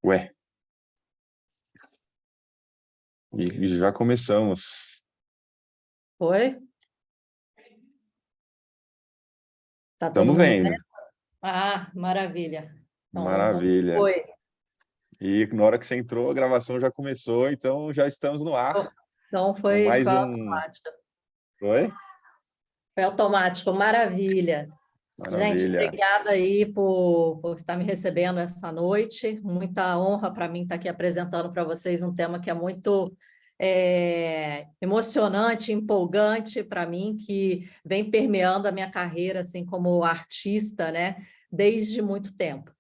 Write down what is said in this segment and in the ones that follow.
Ué, e já começamos. Foi? Tá todo Estamos mundo vendo. vendo? Ah, maravilha. Então Maravilha. foi. E na hora que você entrou, a gravação já começou, então já estamos no ar Então com foi, mais foi um. automático. Oi? Foi automático, maravilha. Gente, Maravilha. obrigada aí por estar me recebendo essa noite. Muita honra para mim estar aqui apresentando para vocês um tema que é muito emocionante, empolgante para mim, que vem permeando a minha carreira assim como artista, né, desde muito tempo.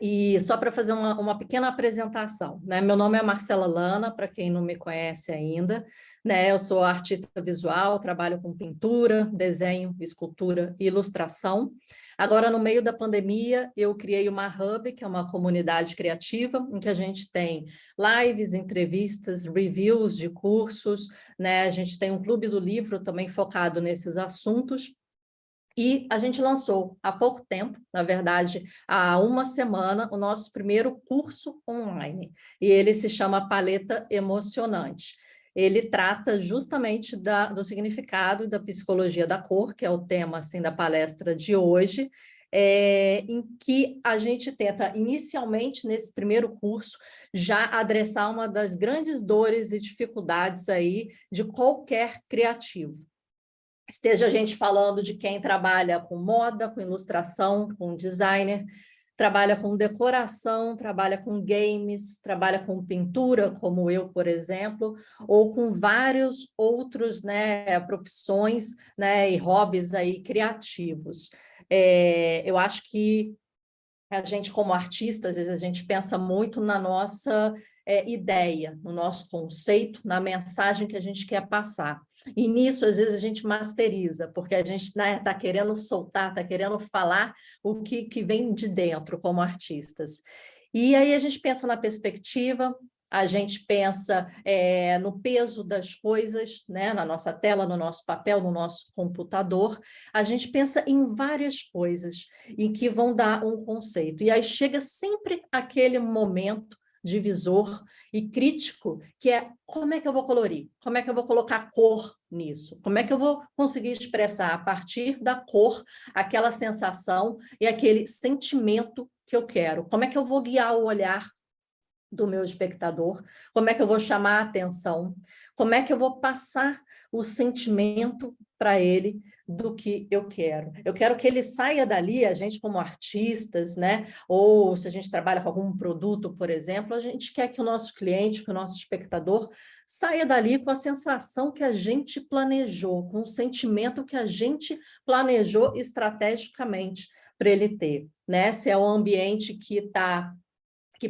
E só para fazer uma pequena apresentação, né? Meu nome é Marcela Lana, para quem não me conhece ainda, né? Eu sou artista visual, trabalho com pintura, desenho, escultura e ilustração. Agora, no meio da pandemia, eu criei uma Hub, que é uma comunidade criativa, em que a gente tem lives, entrevistas, reviews de cursos, né? A gente tem um clube do livro também focado nesses assuntos. E a gente lançou há pouco tempo, na verdade, há uma semana, o nosso primeiro curso online. E ele se chama Paleta Emocionante. Ele trata justamente do significado e da psicologia da cor, que é o tema assim, da palestra de hoje, em que a gente tenta, inicialmente, nesse primeiro curso, já adressar uma das grandes dores e dificuldades aí de qualquer criativo. Esteja a gente falando de quem trabalha com moda, com ilustração, com designer, trabalha com decoração, trabalha com games, trabalha com pintura, como eu, por exemplo, ou com vários outros, né, profissões, né, e hobbies aí criativos. Eu acho que a gente, como artista, às vezes a gente pensa muito na nossa ideia, no nosso conceito, na mensagem que a gente quer passar. E nisso, às vezes, a gente masteriza, porque a gente está querendo soltar, está querendo falar o que vem de dentro como artistas. E aí a gente pensa na perspectiva, a gente pensa no peso das coisas, né? Na nossa tela, no nosso papel, no nosso computador. A gente pensa em várias coisas em que vão dar um conceito. E aí chega sempre aquele momento divisor e crítico, que é como é que eu vou colorir? Como é que eu vou colocar cor nisso? Como é que eu vou conseguir expressar a partir da cor aquela sensação e aquele sentimento que eu quero? Como é que eu vou guiar o olhar do meu espectador? Como é que eu vou chamar a atenção? Como é que eu vou passar o sentimento para ele do que eu quero? Eu quero que ele saia dali, a gente como artistas, né? Ou se a gente trabalha com algum produto, por exemplo, a gente quer que o nosso cliente, que o nosso espectador saia dali com a sensação que a gente planejou, com o sentimento que a gente planejou estrategicamente para ele ter, né? Se é um ambiente que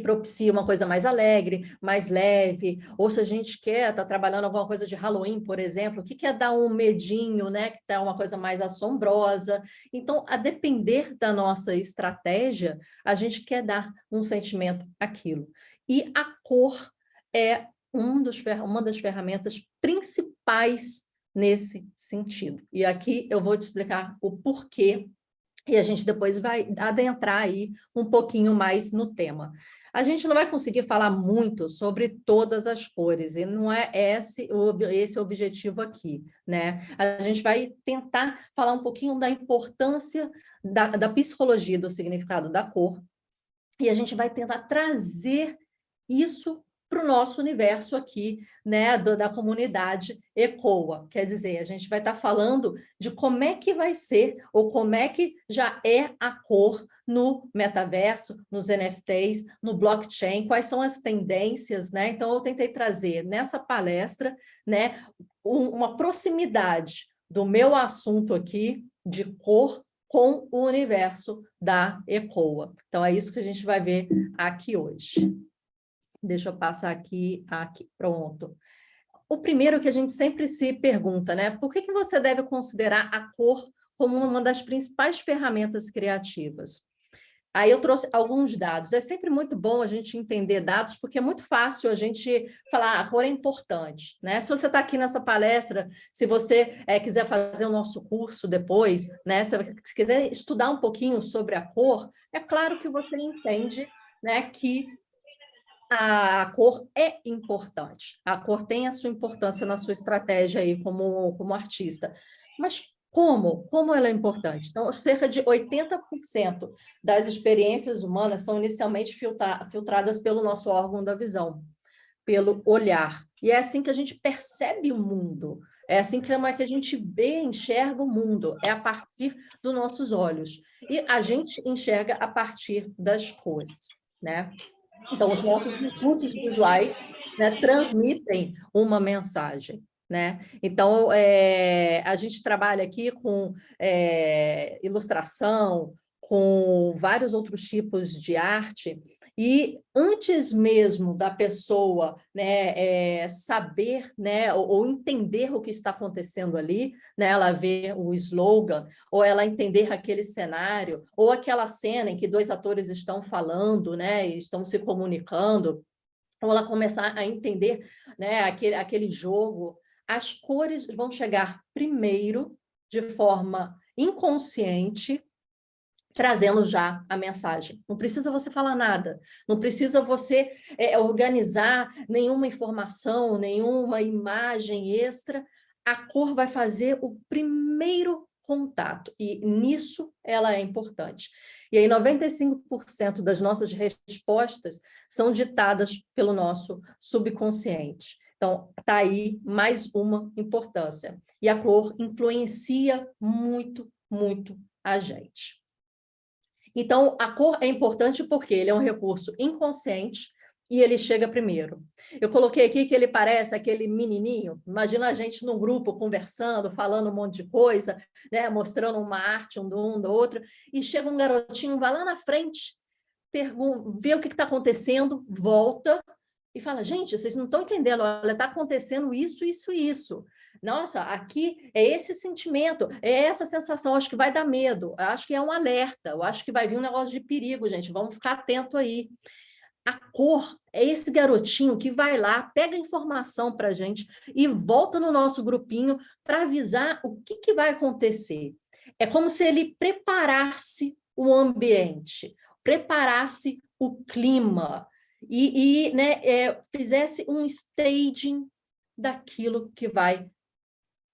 propicia uma coisa mais alegre, mais leve, ou se a gente quer estar trabalhando alguma coisa de Halloween, por exemplo, que quer dar um medinho, né, que dá uma coisa mais assombrosa. Então, a depender da nossa estratégia, a gente quer dar um sentimento àquilo. E a cor é uma das ferramentas principais nesse sentido. E aqui eu vou te explicar o porquê e a gente depois vai adentrar aí um pouquinho mais no tema. A gente não vai conseguir falar muito sobre todas as cores, e não é esse o objetivo aqui, né? A gente vai tentar falar um pouquinho da importância da psicologia do significado da cor, e a gente vai tentar trazer isso para o nosso universo aqui, né, da comunidade ECOA. Quer dizer, a gente vai estar falando de como é que vai ser, ou como é que já é a cor no metaverso, nos NFTs, no blockchain, quais são as tendências, né? Então, eu tentei trazer nessa palestra, né, uma proximidade do meu assunto aqui de cor com o universo da ECOA. Então, é isso que a gente vai ver aqui hoje. Deixa eu passar aqui, pronto. O primeiro que a gente sempre se pergunta, né? Por que você deve considerar a cor como uma das principais ferramentas criativas? Aí eu trouxe alguns dados. É sempre muito bom a gente entender dados, porque é muito fácil a gente falar a cor é importante, né? Se você está aqui nessa palestra, se você quiser fazer o nosso curso depois, né? Se quiser estudar um pouquinho sobre a cor, é claro que você entende, né, que a cor é importante. A cor tem a sua importância na sua estratégia aí como artista. Mas como? Como ela é importante? Então, cerca de 80% das experiências humanas são inicialmente filtradas pelo nosso órgão da visão, pelo olhar. E é assim que a gente percebe o mundo. É assim que a gente vê, enxerga o mundo. É a partir dos nossos olhos. E a gente enxerga a partir das cores, né? Então, os nossos inputs visuais, né, transmitem uma mensagem, né? Então, a gente trabalha aqui com ilustração, com vários outros tipos de arte, e antes mesmo da pessoa, né, saber, né, ou entender o que está acontecendo ali, né, ela vê o slogan, ou ela entender aquele cenário, ou aquela cena em que dois atores estão falando, né, e estão se comunicando, ou ela começar a entender, né, aquele jogo, as cores vão chegar primeiro de forma inconsciente, trazendo já a mensagem. Não precisa você falar nada, não precisa você organizar nenhuma informação, nenhuma imagem extra. A cor vai fazer o primeiro contato, e nisso ela é importante. E aí 95% das nossas respostas são ditadas pelo nosso subconsciente. Então, está aí mais uma importância. E a cor influencia muito, muito a gente. Então, a cor é importante porque ele é um recurso inconsciente e ele chega primeiro. Eu coloquei aqui que ele parece aquele menininho. Imagina a gente num grupo conversando, falando um monte de coisa, né, mostrando uma arte um do outro, e chega um garotinho, vai lá na frente, vê o que está acontecendo, volta e fala, gente, vocês não estão entendendo, olha, está acontecendo isso, isso, isso. Nossa, aqui é esse sentimento, é essa sensação, acho que vai dar medo, acho que é um alerta, eu acho que vai vir um negócio de perigo, gente, vamos ficar atento aí. A cor é esse garotinho que vai lá, pega informação para a gente e volta no nosso grupinho para avisar o que vai acontecer. É como se ele preparasse o ambiente, preparasse o clima né, fizesse um staging daquilo que vai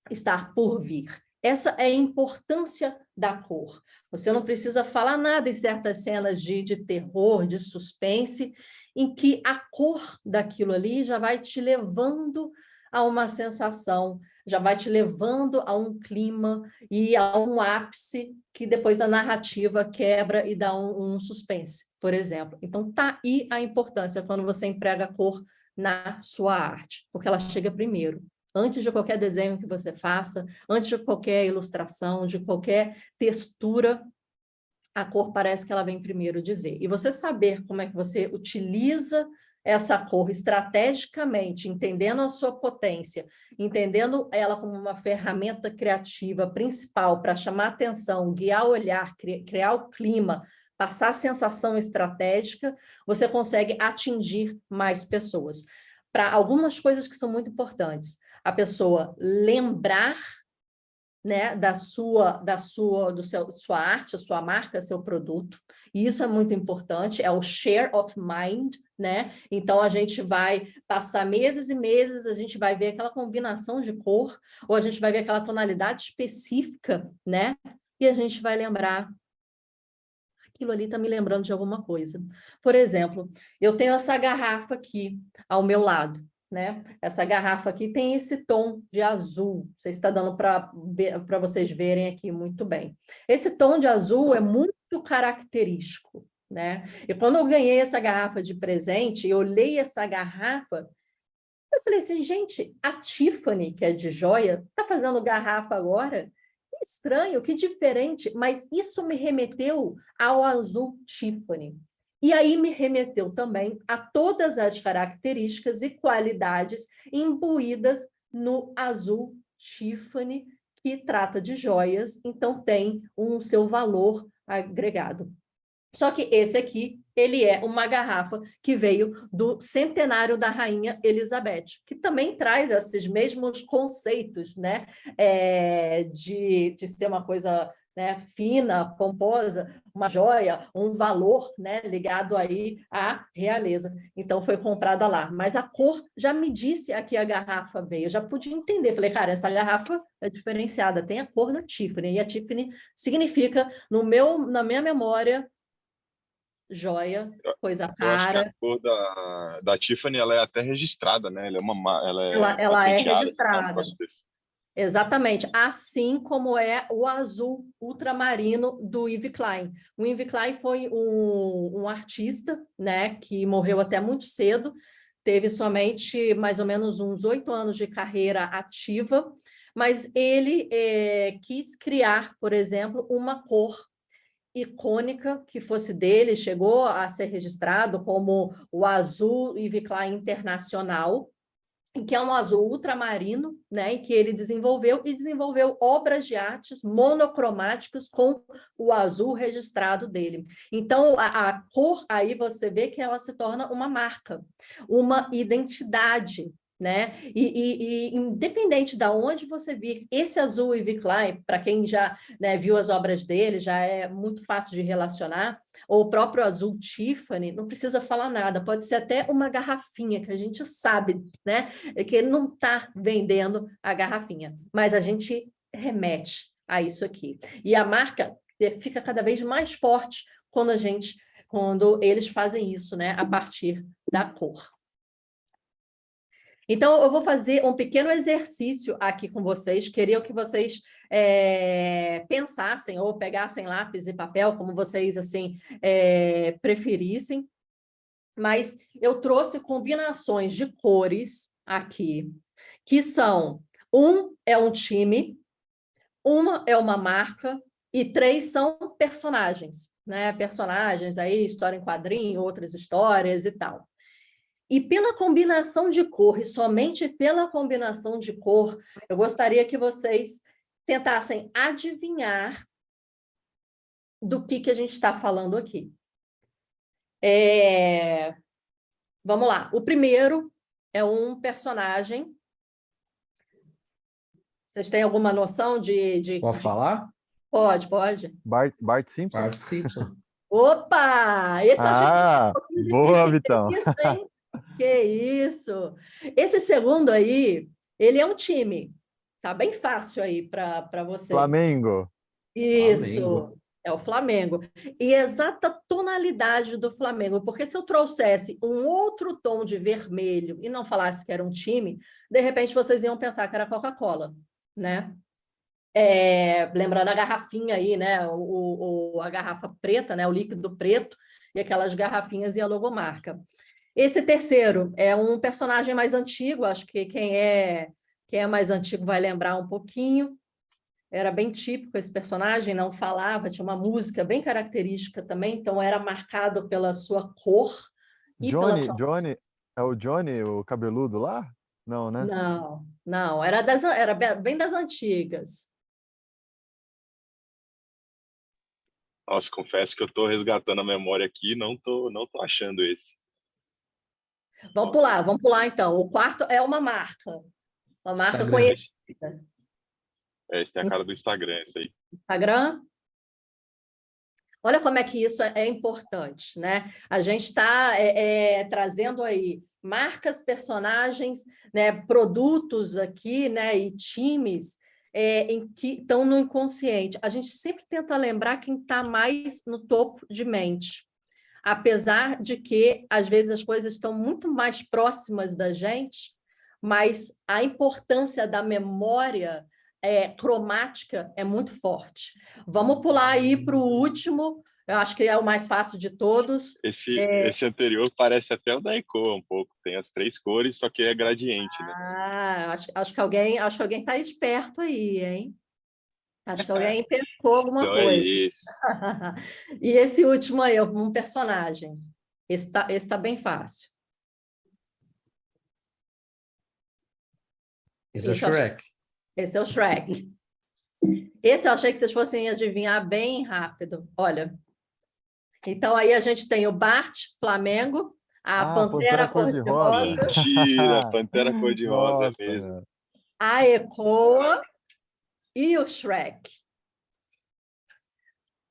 estar por vir. Essa é a importância da cor. Você não precisa falar nada em certas cenas de terror, de suspense, em que a cor daquilo ali já vai te levando a uma sensação, já vai te levando a um clima e a um ápice que depois a narrativa quebra e dá um suspense, por exemplo. Então, tá aí a importância quando você emprega a cor na sua arte, porque ela chega primeiro. Antes de qualquer desenho que você faça, antes de qualquer ilustração, de qualquer textura, a cor parece que ela vem primeiro dizer. E você saber como é que você utiliza essa cor estrategicamente, entendendo a sua potência, entendendo ela como uma ferramenta criativa principal para chamar atenção, guiar o olhar, criar o clima, passar a sensação estratégica, você consegue atingir mais pessoas. Para algumas coisas que são muito importantes, a pessoa lembrar, né, sua arte, a sua marca, seu produto. E isso é muito importante, é o share of mind, né? Então, a gente vai passar meses e meses, a gente vai ver aquela combinação de cor, ou a gente vai ver aquela tonalidade específica, né? E a gente vai lembrar, aquilo ali está me lembrando de alguma coisa. Por exemplo, eu tenho essa garrafa aqui ao meu lado, né? Essa garrafa aqui tem esse tom de azul. Você está dando para vocês verem aqui muito bem. Esse tom de azul é muito característico, né? E quando eu ganhei essa garrafa de presente, eu olhei essa garrafa, eu falei assim, gente, a Tiffany, que é de joia, está fazendo garrafa agora? Que estranho, que diferente, mas isso me remeteu ao azul Tiffany. E aí me remeteu também a todas as características e qualidades imbuídas no azul Tiffany, que trata de joias, então tem um seu valor agregado. Só que esse aqui, ele é uma garrafa que veio do centenário da Rainha Elizabeth, que também traz esses mesmos conceitos, né? De ser uma coisa né, fina, pomposa, uma joia, um valor, né, ligado aí à realeza. Então, foi comprada lá. Mas a cor já me disse a que a garrafa veio. Eu já pude entender. Falei, cara, essa garrafa é diferenciada, tem a cor da Tiffany. E a Tiffany significa, na minha memória, joia, coisa Eu acho que a cara. cor da Tiffany, ela é até registrada, né? Ela é Ela é patenteada, sei lá, um registrada. negócio desse. Exatamente, assim como é o azul ultramarino do Yves Klein. O Yves Klein foi um artista, né, que morreu até muito cedo, teve somente mais ou menos uns 8 anos de carreira ativa, mas ele quis criar, por exemplo, uma cor icônica que fosse dele, chegou a ser registrado como o azul Yves Klein Internacional, que é um azul ultramarino, né, em que ele desenvolveu obras de artes monocromáticas com o azul registrado dele. Então, a cor, aí você vê que ela se torna uma marca, uma identidade, né? E independente de onde você vir, esse azul Yves Klein, para quem já, né, viu as obras dele, já é muito fácil de relacionar, ou o próprio azul Tiffany, não precisa falar nada, pode ser até uma garrafinha, que a gente sabe, né, que ele não está vendendo a garrafinha, mas a gente remete a isso aqui. E a marca fica cada vez mais forte quando eles fazem isso, né, a partir da cor. Então, eu vou fazer um pequeno exercício aqui com vocês. Queria que vocês pensassem ou pegassem lápis e papel, como vocês assim preferissem. Mas eu trouxe combinações de cores aqui, que são: é um time, uma é uma marca e 3 são personagens, né? Personagens aí, história em quadrinho, outras histórias e tal. E pela combinação de cor, e somente pela combinação de cor, eu gostaria que vocês tentassem adivinhar do que a gente está falando aqui. Vamos lá. O primeiro é um personagem. Vocês têm alguma noção Pode falar? Pode. Bart Simpson? Bart Simpson. Opa! Esse eu achei que Ah, um pouquinho boa, difícil. Vitão. Que isso, hein? Que isso! Esse segundo aí, ele é um time. Tá bem fácil aí para vocês. Flamengo. Isso, Flamengo. é o Flamengo. E exata tonalidade do Flamengo, porque se eu trouxesse um outro tom de vermelho e não falasse que era um time, de repente vocês iam pensar que era Coca-Cola, né? Lembrando a garrafinha aí, né? A garrafa preta, né? O líquido preto e aquelas garrafinhas e a logomarca. Esse terceiro é um personagem mais antigo, acho que quem é mais antigo vai lembrar um pouquinho. Era bem típico esse personagem, não falava, tinha uma música bem característica também, então era marcado pela sua cor e pela sua... Johnny, é o Johnny, o cabeludo lá? Não, né? Não, era bem das antigas. Nossa, confesso que eu tô resgatando a memória aqui, não tô achando esse. Vamos pular então. O quarto é uma marca Instagram. conhecida. Esse tem a cara do Instagram, esse aí. Instagram. Olha como é que isso é importante, né? A gente está trazendo aí marcas, personagens, né, produtos aqui, né, e times que estão no inconsciente. A gente sempre tenta lembrar quem está mais no topo de mente. Apesar de que, às vezes, as coisas estão muito mais próximas da gente, mas a importância da memória cromática é muito forte. Vamos pular aí para o último, eu acho que é o mais fácil de todos. Esse anterior parece até o da Ecoa um pouco, tem as 3 cores, só que é gradiente, né? Acho que alguém está esperto aí, hein? Acho que alguém pescou alguma então coisa. É isso. E esse último aí, um personagem. Esse tá bem fácil. Esse é o Shrek. Esse é o Shrek. Esse eu achei que vocês fossem adivinhar bem rápido. Olha. Então, aí a gente tem o Bart, Flamengo, a Pantera Cor-de-Rosa. Mentira, Pantera Cor-de-Rosa, é mesmo. Nossa. A Ecoa e o Shrek.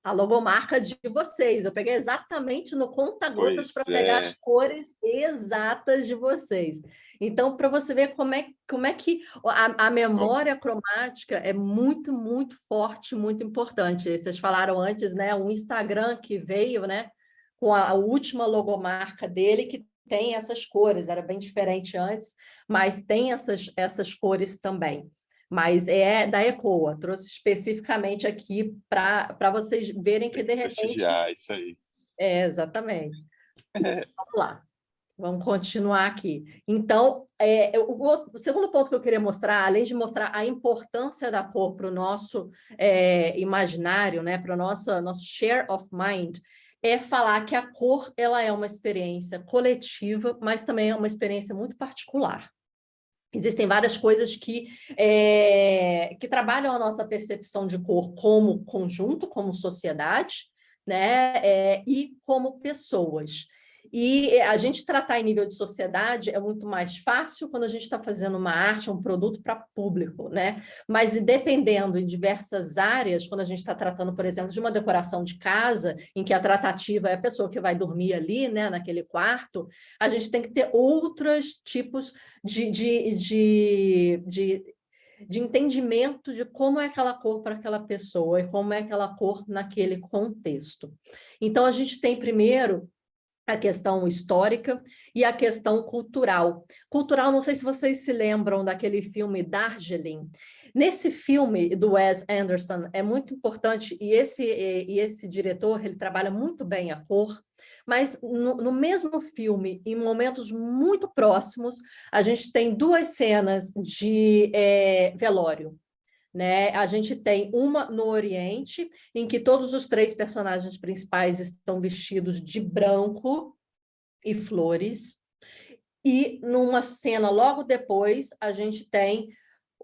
A logomarca de vocês. Eu peguei exatamente no conta-gotas para pegar as cores exatas de vocês. Então, para você ver como é que a memória cromática é muito, muito forte, muito importante. Vocês falaram antes, né? O Instagram que veio, né? Com a última logomarca dele, que tem essas cores. Era bem diferente antes, mas tem essas cores também. Mas é da ECOA, trouxe especificamente aqui para vocês verem que, de repente... Isso aí. Exatamente. Vamos lá, vamos continuar aqui. Então, o segundo ponto que eu queria mostrar, além de mostrar a importância da cor para o nosso imaginário, né, para o nosso share of mind, é falar que a cor ela é uma experiência coletiva, mas também é uma experiência muito particular. Existem várias coisas que trabalham a nossa percepção de cor como conjunto, como sociedade, né? E como pessoas. E a gente tratar em nível de sociedade é muito mais fácil quando a gente está fazendo uma arte, um produto para público, né? Mas dependendo em diversas áreas, quando a gente está tratando, por exemplo, de uma decoração de casa, em que a tratativa é a pessoa que vai dormir ali, né, naquele quarto, a gente tem que ter outros tipos de entendimento de como é aquela cor para aquela pessoa e como é aquela cor naquele contexto. Então, a gente tem primeiro a questão histórica e a questão cultural. Cultural, não sei se vocês se lembram daquele filme Darjeeling. Nesse filme do Wes Anderson, é muito importante, e esse diretor, ele trabalha muito bem a cor, mas no mesmo filme, em momentos muito próximos, a gente tem duas cenas de velório. Né? A gente tem uma no Oriente, em que todos os três personagens principais estão vestidos de branco e flores, e numa cena logo depois, a gente tem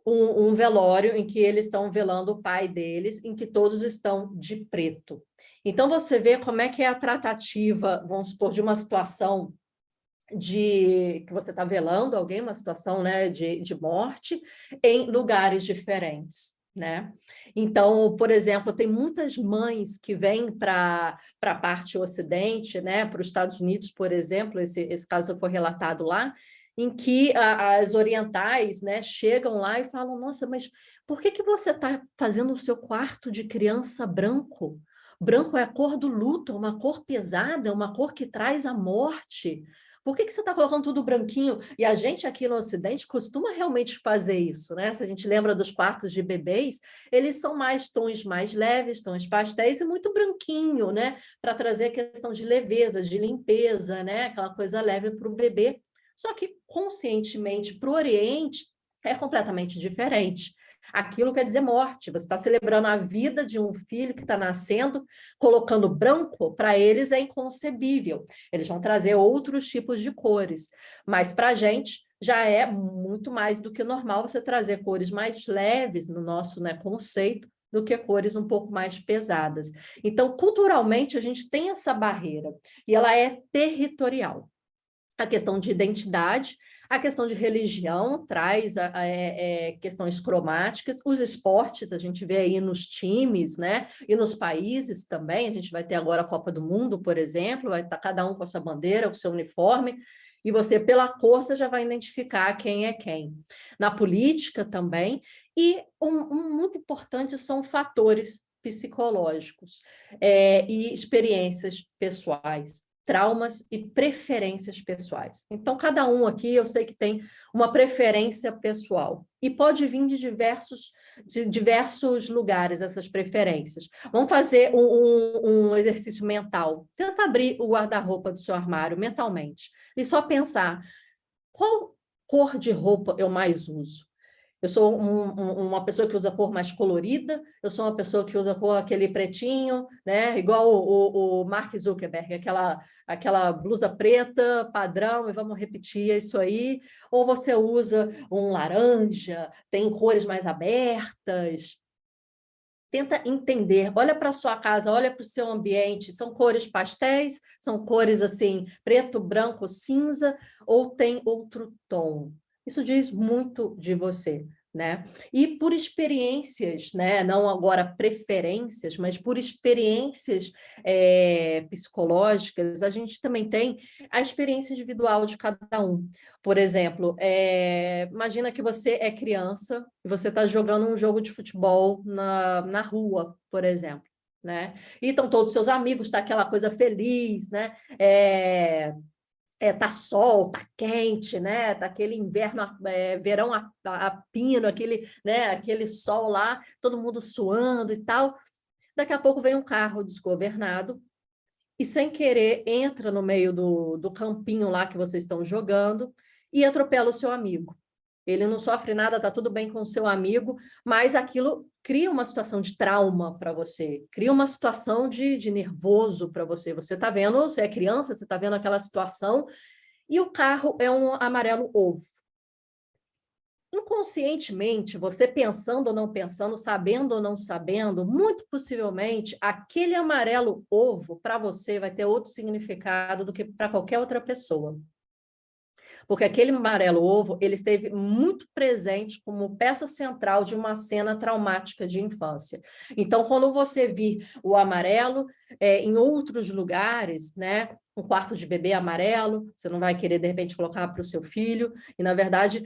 um velório em que eles estão velando o pai deles, em que todos estão de preto. Então, você vê como é que é a tratativa, vamos supor, de uma situação que você está velando alguém, uma situação, né, de morte, em lugares diferentes, né? Então, por exemplo, tem muitas mães que vêm para a parte ocidente, né, para os Estados Unidos, por exemplo, esse caso foi relatado lá, em que as orientais, né, chegam lá e falam, nossa, mas por que você está fazendo o seu quarto de criança branco? Branco é a cor do luto, é uma cor pesada, é uma cor que traz a morte. Por que você está colocando tudo branquinho? E a gente aqui no Ocidente costuma realmente fazer isso, né? Se a gente lembra dos quartos de bebês, eles são mais tons mais leves, tons pastéis e muito branquinho, né? Para trazer a questão de leveza, de limpeza, né? Aquela coisa leve para o bebê. Só que conscientemente para o Oriente é completamente diferente. Aquilo quer dizer morte, você está celebrando a vida de um filho que está nascendo, colocando branco, para eles é inconcebível. Eles vão trazer outros tipos de cores, mas para a gente já é muito mais do que normal você trazer cores mais leves no nosso, né, conceito, do que cores um pouco mais pesadas. Então, culturalmente, a gente tem essa barreira, e ela é territorial. A questão de identidade, a questão de religião traz questões cromáticas, os esportes, a gente vê aí nos times, né? E nos países também, a gente vai ter agora a Copa do Mundo, por exemplo, vai estar cada um com a sua bandeira, com o seu uniforme, e você, pela cor, você já vai identificar quem é quem. Na política também, e muito importante são fatores psicológicos e experiências pessoais, traumas e preferências pessoais. Então, cada um aqui, eu sei que tem uma preferência pessoal e pode vir de diversos lugares essas preferências. Vamos fazer um exercício mental. Tenta abrir o guarda-roupa do seu armário mentalmente e só pensar qual cor de roupa eu mais uso. Eu sou uma pessoa que usa cor mais colorida, eu sou uma pessoa que usa cor aquele pretinho, né? Igual o Mark Zuckerberg, aquela blusa preta, padrão, e vamos repetir isso aí. Ou você usa um laranja, tem cores mais abertas. Tenta entender, olha para a sua casa, olha para o seu ambiente, são cores pastéis, são cores assim, preto, branco, cinza, ou tem outro tom? Isso diz muito de você. né? E por experiências, né? Não agora preferências, mas por experiências psicológicas, a gente também tem a experiência individual de cada um. Por exemplo, imagina que você é criança e você está jogando um jogo de futebol na rua, por exemplo, né? E estão todos os seus amigos, está aquela coisa feliz, né? Tá sol, tá quente, né? Tá aquele inverno, verão a pino, aquele, né? Aquele sol lá, todo mundo suando e tal. Daqui a pouco vem um carro desgovernado e, sem querer, entra no meio do campinho lá que vocês estão jogando e atropela o seu amigo. Ele não sofre nada, tá tudo bem com o seu amigo, mas aquilo cria uma situação de trauma para você, cria uma situação de nervoso para você. Você está vendo, você é criança, você está vendo aquela situação, e o carro é um amarelo ovo. Inconscientemente, você pensando ou não pensando, sabendo ou não sabendo, muito possivelmente, aquele amarelo ovo, para você, vai ter outro significado do que para qualquer outra pessoa. Porque aquele amarelo ovo, ele esteve muito presente como peça central de uma cena traumática de infância. Então, quando você vir o amarelo em outros lugares, né, um quarto de bebê amarelo, você não vai querer, de repente, colocar para o seu filho, e, na verdade,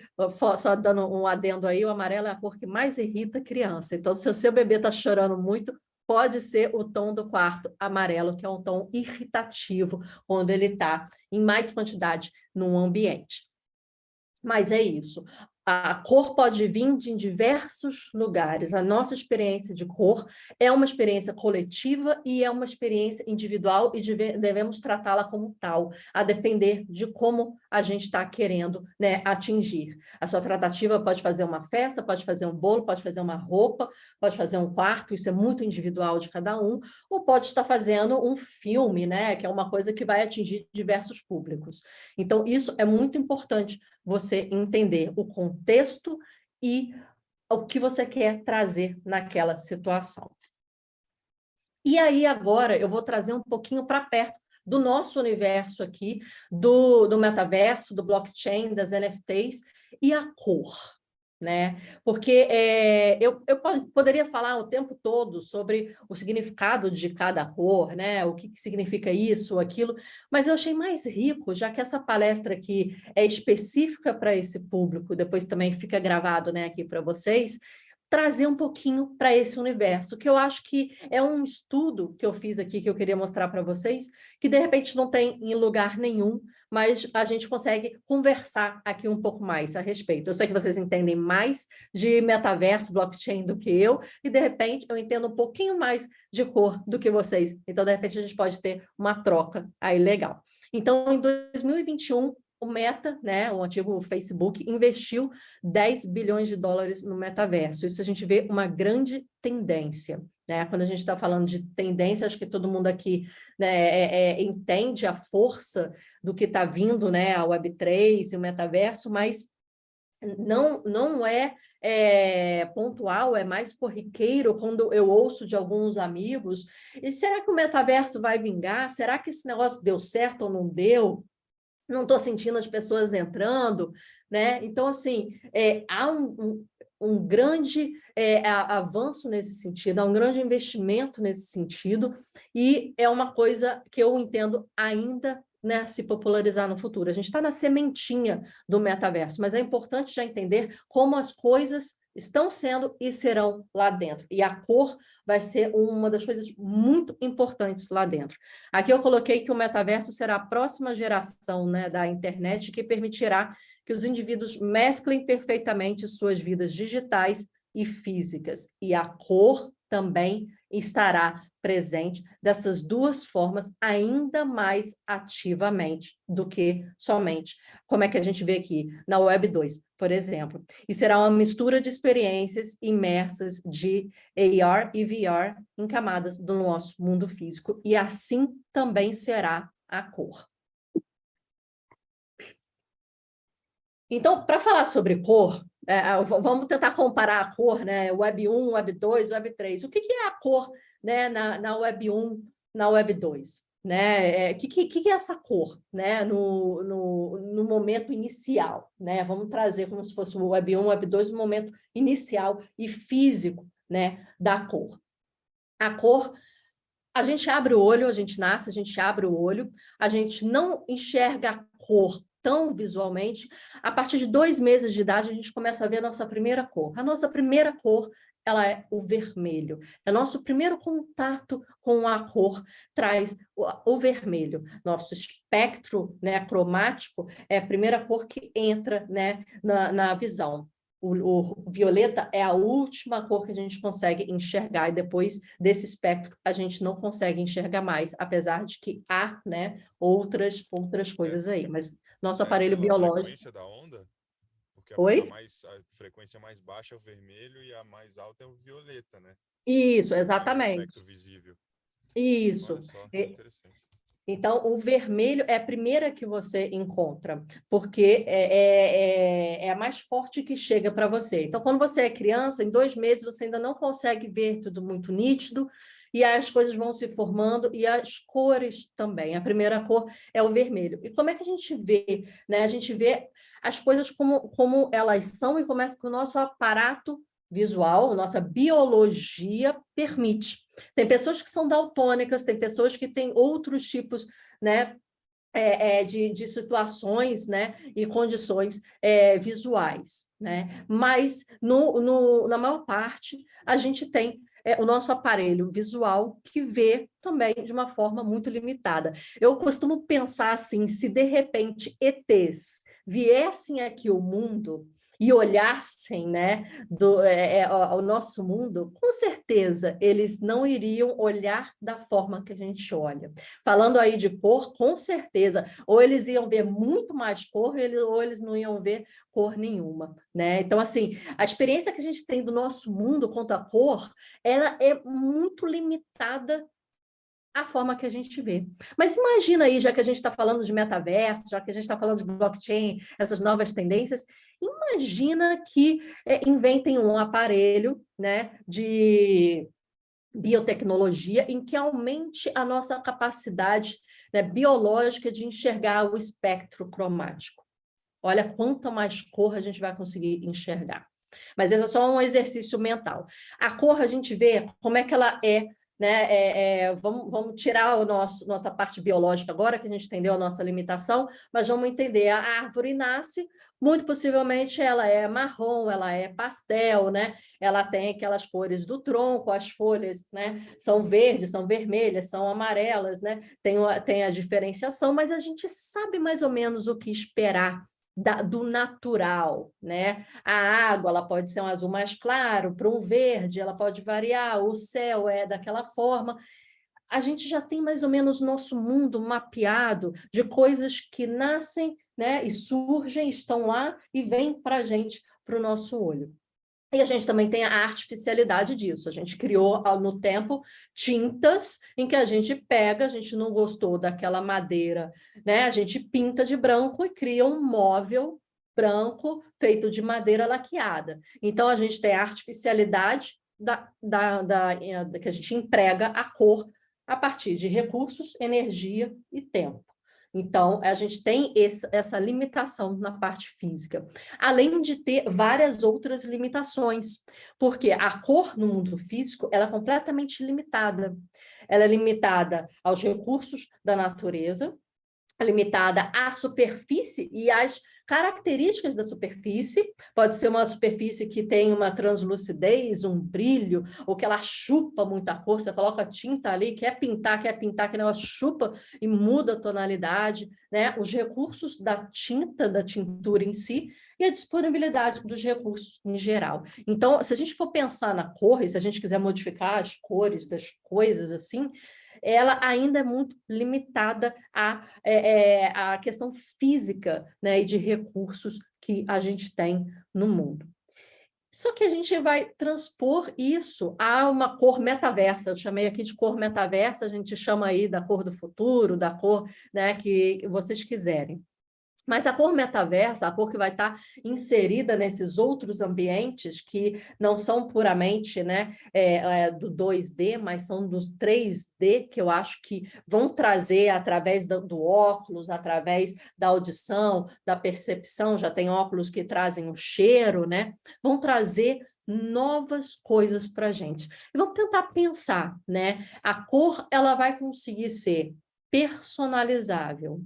só dando um adendo aí, o amarelo é a cor que mais irrita a criança. Então, se o seu bebê está chorando muito, pode ser o tom do quarto amarelo, que é um tom irritativo, quando ele está em mais quantidade no ambiente. Mas é isso. A cor pode vir de diversos lugares. A nossa experiência de cor é uma experiência coletiva e é uma experiência individual e devemos tratá-la como tal, a depender de como a gente está querendo, né, atingir. A sua tratativa pode fazer uma festa, pode fazer um bolo, pode fazer uma roupa, pode fazer um quarto, isso é muito individual de cada um, ou pode estar fazendo um filme, né, que é uma coisa que vai atingir diversos públicos. Então, isso é muito importante você entender o contexto e o que você quer trazer naquela situação. E aí, agora, eu vou trazer um pouquinho para perto do nosso universo aqui, do metaverso, do blockchain, das NFTs e a cor, né? Porque eu poderia falar o tempo todo sobre o significado de cada cor, né? O que significa isso, aquilo, mas eu achei mais rico, já que essa palestra aqui é específica para esse público, depois também fica gravado, né, aqui para vocês, trazer um pouquinho para esse universo, que eu acho que é um estudo que eu fiz aqui, que eu queria mostrar para vocês, que de repente não tem em lugar nenhum, mas a gente consegue conversar aqui um pouco mais a respeito. Eu sei que vocês entendem mais de metaverso, blockchain do que eu, e de repente eu entendo um pouquinho mais de cor do que vocês. Então, de repente, a gente pode ter uma troca aí legal. Então, em 2021, o Meta, né, o antigo Facebook, investiu 10 bilhões de dólares no metaverso. Isso a gente vê uma grande tendência, né? Quando a gente está falando de tendência, acho que todo mundo aqui, né, entende a força do que está vindo, né, a Web3 e o metaverso, mas não é pontual, é mais corriqueiro quando eu ouço de alguns amigos, e será que o metaverso vai vingar? Será que esse negócio deu certo ou não deu? Não estou sentindo as pessoas entrando, né? Então, assim, há um grande avanço nesse sentido, há um grande investimento nesse sentido, e é uma coisa que eu entendo ainda, né, se popularizar no futuro. A gente está na sementinha do metaverso, mas é importante já entender como as coisas estão sendo e serão lá dentro. E a cor vai ser uma das coisas muito importantes lá dentro. Aqui eu coloquei que o metaverso será a próxima geração, né, da internet, que permitirá que os indivíduos mesclem perfeitamente suas vidas digitais e físicas. E a cor também estará presente dessas duas formas ainda mais ativamente do que somente, como é que a gente vê aqui na Web 2, por exemplo. E será uma mistura de experiências imersas de AR e VR em camadas do nosso mundo físico, e assim também será a cor. Então, para falar sobre cor, vamos tentar comparar a cor, né? Web 1, Web 2, Web 3. O que é a cor, né, na Web 1, na Web 2? né? Que é essa cor, né? No momento inicial, né? Vamos trazer como se fosse o Web 1, Web 2, o momento inicial e físico, né, da cor. A cor, a gente abre o olho, a gente nasce, a gente abre o olho, a gente não enxerga a cor tão visualmente. A partir de 2 meses de idade, a gente começa a ver a nossa primeira cor. A nossa primeira cor, ela é o vermelho. É nosso primeiro contato com a cor, traz o vermelho. Nosso espectro, né, cromático é a primeira cor que entra, né, na visão. O violeta é a última cor que a gente consegue enxergar, e depois desse espectro a gente não consegue enxergar mais, apesar de que há, né, outras coisas aí. Mas nosso aparelho pela biológico... frequência da onda? Porque Oi? a frequência mais baixa é o vermelho e a mais alta é o violeta, né? Isso, Você tem esse exatamente. espectro visível. Isso. Olha só, que interessante. Então, o vermelho é a primeira que você encontra, porque é a mais forte que chega para você. Então, quando você é criança, em 2 meses, você ainda não consegue ver tudo muito nítido, e as coisas vão se formando, e as cores também. A primeira cor é o vermelho. E como é que a gente vê, né? A gente vê as coisas como elas são, e começa com o nosso aparato visual, nossa biologia permite. Tem pessoas que são daltônicas, tem pessoas que têm outros tipos, né, de situações, né, e condições visuais, né? Mas na maior parte a gente tem o nosso aparelho visual que vê também de uma forma muito limitada. Eu costumo pensar assim, se de repente ETs viessem aqui ao mundo e olhassem, né, ao nosso mundo, com certeza eles não iriam olhar da forma que a gente olha. Falando aí de cor, com certeza, ou eles iam ver muito mais cor, ou eles não iam ver cor nenhuma, né? Então, assim, a experiência que a gente tem do nosso mundo quanto à cor, ela é muito limitada à forma que a gente vê. Mas imagina aí, já que a gente está falando de metaverso, já que a gente está falando de blockchain, essas novas tendências, imagina que inventem um aparelho, né, de biotecnologia em que aumente a nossa capacidade, né, biológica de enxergar o espectro cromático. Olha quanta mais cor a gente vai conseguir enxergar. Mas esse é só um exercício mental. A cor a gente vê como é que ela é, né? Vamos tirar nossa parte biológica agora, que a gente entendeu a nossa limitação, mas vamos entender, a árvore nasce, muito possivelmente ela é marrom, ela é pastel, né? Ela tem aquelas cores do tronco, as folhas, né, são verdes, são vermelhas, são amarelas, né? Tem a diferenciação, mas a gente sabe mais ou menos o que esperar do natural, né? A água, ela pode ser um azul mais claro, para um verde, ela pode variar, o céu é daquela forma. A gente já tem mais ou menos nosso mundo mapeado de coisas que nascem, né, e surgem, estão lá e vêm para a gente, para o nosso olho. E a gente também tem a artificialidade disso. A gente criou, no tempo, tintas em que a gente pega, a gente não gostou daquela madeira, né? A gente pinta de branco e cria um móvel branco feito de madeira laqueada. Então, a gente tem a artificialidade que a gente emprega a cor a partir de recursos, energia e tempo. Então, a gente tem essa limitação na parte física, além de ter várias outras limitações, porque a cor no mundo físico ela é completamente limitada. Ela é limitada aos recursos da natureza, limitada à superfície e às características da superfície. Pode ser uma superfície que tem uma translucidez, um brilho, ou que ela chupa muita cor, você coloca tinta ali, quer pintar, que ela chupa e muda a tonalidade, né? Os recursos da tinta, da tintura em si, e a disponibilidade dos recursos em geral. Então, se a gente for pensar na cor, e se a gente quiser modificar as cores das coisas assim, ela ainda é muito limitada à questão física, né, e de recursos que a gente tem no mundo. Só que a gente vai transpor isso a uma cor metaversa. Eu chamei aqui de cor metaversa, a gente chama aí da cor do futuro, da cor, né, que vocês quiserem. Mas a cor metaversa, a cor que vai estar inserida nesses outros ambientes que não são puramente, né, do 2D, mas são do 3D, que eu acho que vão trazer através do óculos, através da audição, da percepção, já tem óculos que trazem o cheiro, né? Vão trazer novas coisas para a gente. E vamos tentar pensar, né? A cor, ela vai conseguir ser personalizável.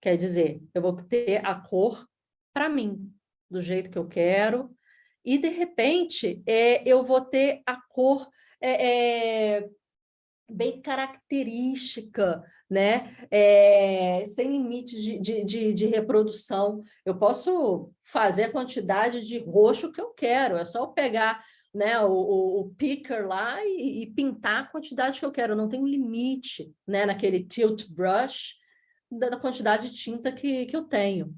Quer dizer, eu vou ter a cor para mim, do jeito que eu quero, e, de repente, eu vou ter a cor bem característica, né? Sem limites de reprodução. Eu posso fazer a quantidade de roxo que eu quero, é só eu pegar, né, o picker lá e pintar a quantidade que eu quero. Eu não tenho limite, né, naquele tilt brush, da quantidade de tinta que eu tenho.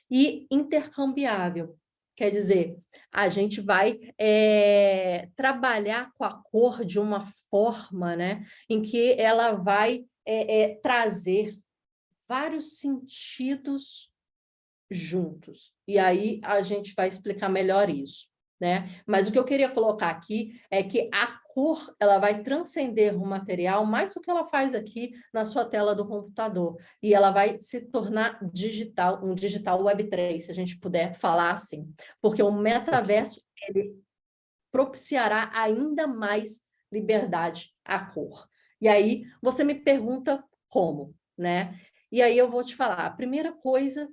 E intercambiável, quer dizer, a gente vai trabalhar com a cor de uma forma, né, em que ela vai trazer vários sentidos juntos. E aí a gente vai explicar melhor isso, né? Mas o que eu queria colocar aqui é que a cor, ela vai transcender o material mais do que ela faz aqui na sua tela do computador. E ela vai se tornar digital, um digital Web3, se a gente puder falar assim. Porque o metaverso, ele propiciará ainda mais liberdade à cor. E aí você me pergunta como, né? E aí eu vou te falar, a primeira coisa,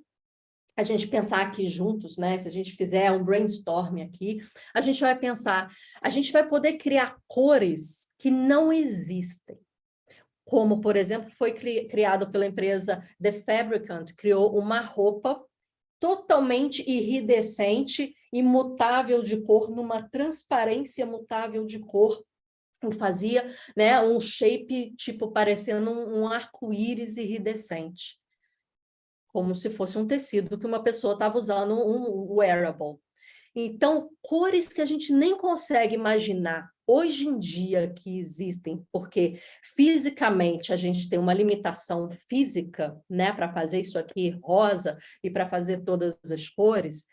a gente pensar aqui juntos, né? Se a gente fizer um brainstorm aqui, a gente vai pensar, a gente vai poder criar cores que não existem. Como, por exemplo, foi criado pela empresa The Fabricant, criou uma roupa totalmente iridescente, imutável de cor, numa transparência mutável de cor, que fazia, né, um shape tipo parecendo um arco-íris iridescente, como se fosse um tecido que uma pessoa estava usando, um wearable. Então, cores que a gente nem consegue imaginar hoje em dia que existem, porque fisicamente a gente tem uma limitação física, né, para fazer isso aqui rosa e para fazer todas as cores,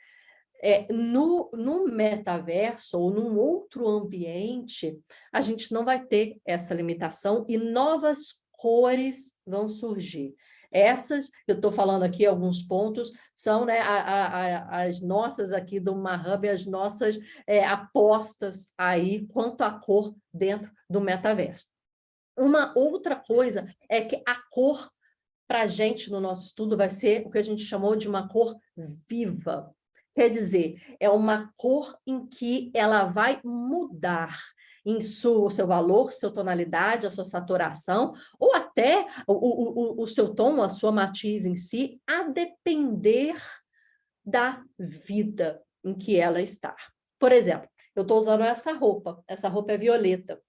no metaverso ou num outro ambiente, a gente não vai ter essa limitação e novas cores vão surgir. Essas, eu estou falando aqui, alguns pontos, são, né, as nossas aqui do MaHub, as nossas apostas aí quanto à cor dentro do metaverso. Uma outra coisa é que a cor, para a gente, no nosso estudo, vai ser o que a gente chamou de uma cor viva. Quer dizer, é uma cor em que ela vai mudar em o seu valor, sua tonalidade, a sua saturação, ou até o seu tom, a sua matiz em si, a depender da vida em que ela está. Por exemplo, eu estou usando essa roupa é violeta.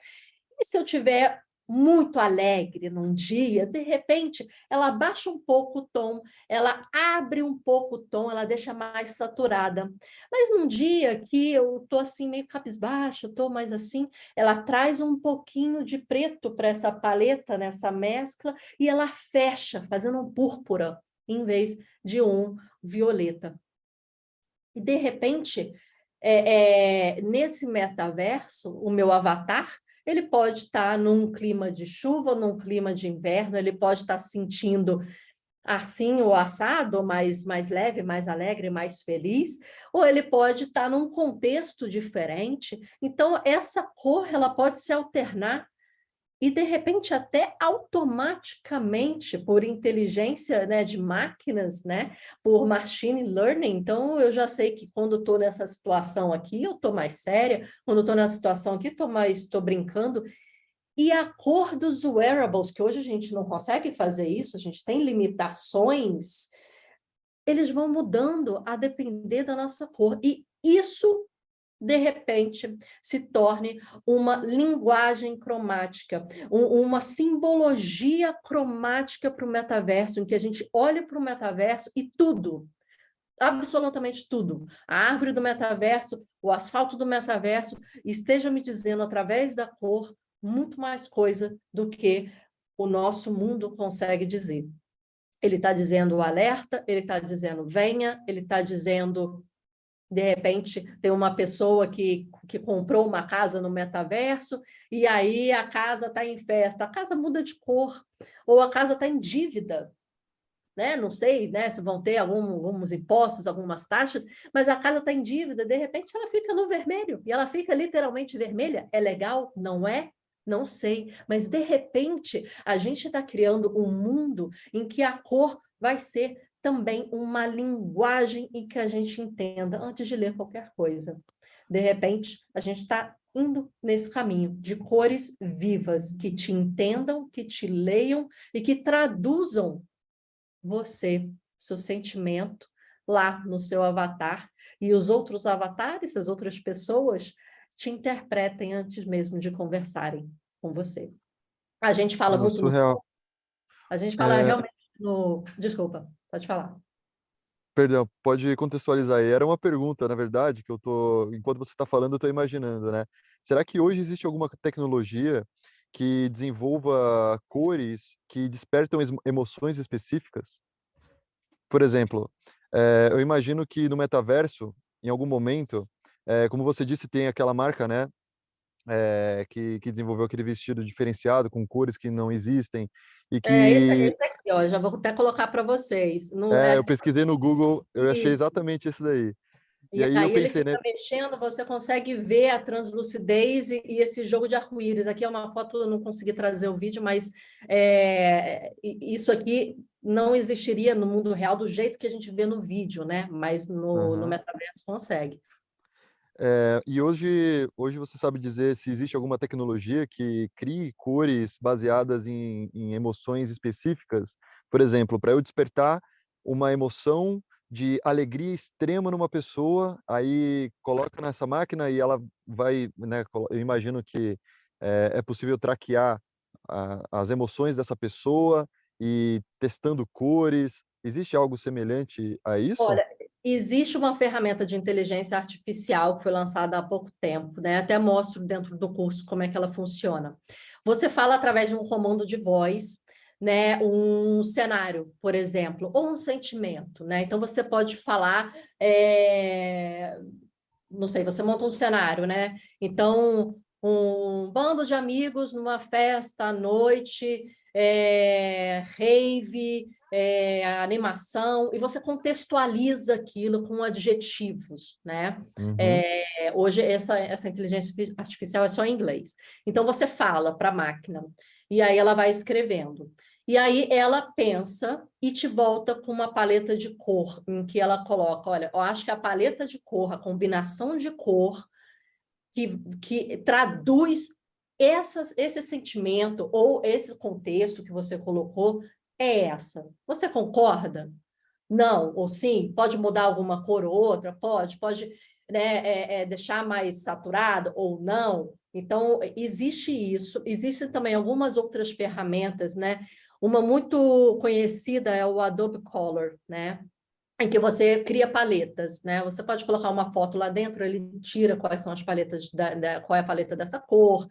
E se eu tiver muito alegre num dia, de repente, ela baixa um pouco o tom, ela abre um pouco o tom, ela deixa mais saturada. Mas num dia que eu estou assim, meio cabisbaixo, estou mais assim, ela traz um pouquinho de preto para essa paleta, nessa mescla, e ela fecha, fazendo um púrpura, em vez de um violeta. E, de repente, nesse metaverso, o meu avatar, ele pode estar num clima de chuva, num clima de inverno, ele pode estar sentindo assim o assado, mais leve, mais alegre, mais feliz, ou ele pode estar num contexto diferente. Então, essa cor, ela pode se alternar e, de repente, até automaticamente, por inteligência, né, de máquinas, né, por machine learning. Então, eu já sei que quando estou nessa situação aqui, eu estou mais séria, quando estou nessa situação aqui, estou brincando. E a cor dos wearables, que hoje a gente não consegue fazer isso, a gente tem limitações, eles vão mudando a depender da nossa cor. E isso, de repente, se torne uma linguagem cromática, uma simbologia cromática para o metaverso, em que a gente olha para o metaverso e tudo, absolutamente tudo, a árvore do metaverso, o asfalto do metaverso, esteja me dizendo, através da cor, muito mais coisa do que o nosso mundo consegue dizer. Ele está dizendo o alerta, ele está dizendo venha, ele está dizendo, de repente, tem uma pessoa que comprou uma casa no metaverso e aí a casa está em festa, a casa muda de cor, ou a casa está em dívida, né? Não sei, né, se vão ter alguns impostos, algumas taxas, mas a casa está em dívida, de repente ela fica no vermelho, e ela fica literalmente vermelha. É legal? Não é? Não sei, mas de repente a gente está criando um mundo em que a cor vai ser também uma linguagem em que a gente entenda antes de ler qualquer coisa. De repente, a gente está indo nesse caminho de cores vivas, que te entendam, que te leiam e que traduzam você, seu sentimento, lá no seu avatar, e os outros avatares, as outras pessoas, te interpretem antes mesmo de conversarem com você. A gente fala muito surreal. a gente fala realmente no... Desculpa, pode falar. Perdão, pode contextualizar aí. Era uma pergunta, na verdade, que enquanto você está falando, eu estou imaginando, né? Será que hoje existe alguma tecnologia que desenvolva cores que despertam emoções específicas? Por exemplo, eu imagino que no metaverso, em algum momento, como você disse, tem aquela marca, né? Que desenvolveu aquele vestido diferenciado com cores que não existem e que Esse aqui, ó, já vou até colocar para vocês. eu pesquisei no Google, eu achei Isso. exatamente esse daí. E E aí eu aí ele pensei, né? fica mexendo, você consegue ver a translucidez e esse jogo de arco-íris. Aqui é uma foto, eu não consegui trazer o vídeo, mas isso aqui não existiria no mundo real do jeito que a gente vê no vídeo, né? Mas no metaverso consegue. E hoje você sabe dizer se existe alguma tecnologia que crie cores baseadas em emoções específicas? Por exemplo, para eu despertar uma emoção de alegria extrema numa pessoa, aí coloca nessa máquina e ela vai, né? Eu imagino que é possível traquear as emoções dessa pessoa e testando cores. Existe algo semelhante a isso? Olha, existe uma ferramenta de inteligência artificial que foi lançada há pouco tempo, né? Até mostro dentro do curso como é que ela funciona. Você fala através de um comando de voz, né? Um cenário, por exemplo, ou um sentimento, né? Então você pode falar, não sei, você monta um cenário, né? Então, um bando de amigos numa festa à noite, rave, animação, e você contextualiza aquilo com adjetivos, né? Hoje essa inteligência artificial é só em inglês. Então você fala para a máquina, e aí ela vai escrevendo. E aí ela pensa e te volta com uma paleta de cor, em que ela coloca, olha, eu acho que a paleta de cor, a combinação de cor que traduz esse sentimento ou esse contexto que você colocou é essa. Você concorda? Não, ou sim? Pode mudar alguma cor ou outra? Pode, né, deixar mais saturado ou não? Então, existe isso. Existem também algumas outras ferramentas, né? Uma muito conhecida é o Adobe Color, né? Em que você cria paletas, né? Você pode colocar uma foto lá dentro, ele tira quais são as paletas, qual é a paleta dessa cor.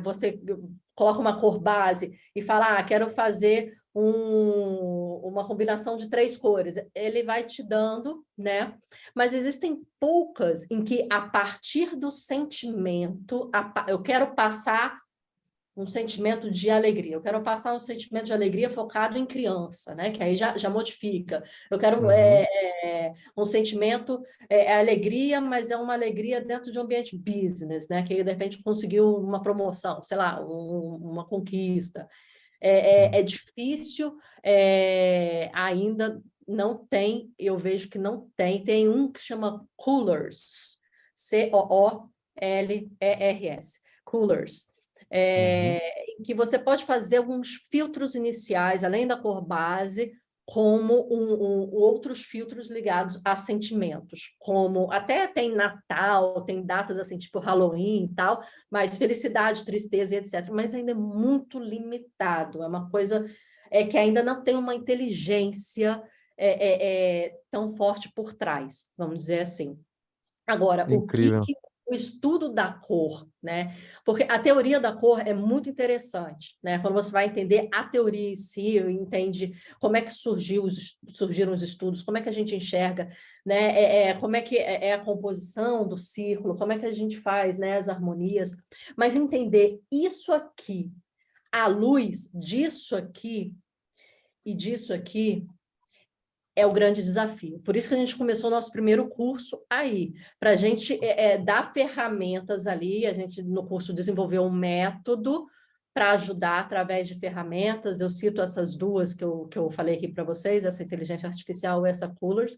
Você coloca uma cor base e fala, quero fazer uma combinação de 3 cores. Ele vai te dando, né? Mas existem poucas em que, a partir do sentimento, eu quero passar um sentimento de alegria. Eu quero passar um sentimento de alegria focado em criança, né? Que aí já modifica. Eu quero um sentimento, alegria, mas é uma alegria dentro de um ambiente business, né? Que aí, de repente, conseguiu uma promoção, sei lá, uma conquista. É difícil, ainda não tem, eu vejo que não tem. Tem um que chama Coolers, Coolers, Coolers. Que você pode fazer alguns filtros iniciais, além da cor base, como outros filtros ligados a sentimentos, como até tem Natal, tem datas assim, tipo Halloween e tal, mas felicidade, tristeza e etc. Mas ainda é muito limitado, é uma coisa que ainda não tem uma inteligência tão forte por trás, vamos dizer assim. Agora, Incrível. o estudo da cor, né? Porque a teoria da cor é muito interessante, né? Quando você vai entender a teoria em si, entende como é que surgiram os estudos, como é que a gente enxerga, né? Como é que é a composição do círculo, como é que a gente faz, né, as harmonias, mas entender isso aqui, à luz disso aqui e disso aqui, é o grande desafio. Por isso que a gente começou o nosso primeiro curso aí, para a gente dar ferramentas ali, a gente no curso desenvolveu um método para ajudar através de ferramentas, eu cito essas duas que eu falei aqui para vocês, essa inteligência artificial e essa Coolers,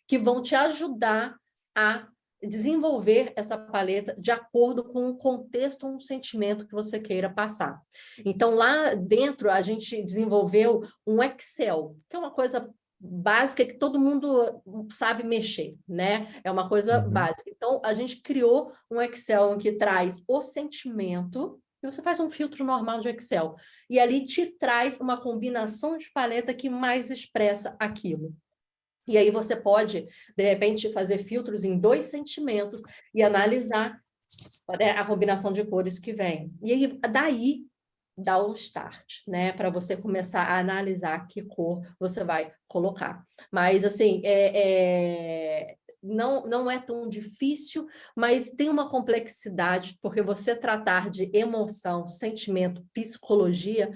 que vão te ajudar a desenvolver essa paleta de acordo com um contexto, um sentimento que você queira passar. Então, lá dentro, a gente desenvolveu um Excel, que é uma coisa básica que todo mundo sabe mexer, né? É uma coisa básica. Então, a gente criou um Excel em que traz o sentimento, e você faz um filtro normal de Excel, e ali te traz uma combinação de paleta que mais expressa aquilo. E aí você pode, de repente, fazer filtros em 2 sentimentos e analisar, né, a combinação de cores que vem. E aí, daí, dá um start, né? Para você começar a analisar que cor você vai colocar. Mas, assim, não é tão difícil, mas tem uma complexidade, porque você tratar de emoção, sentimento, psicologia,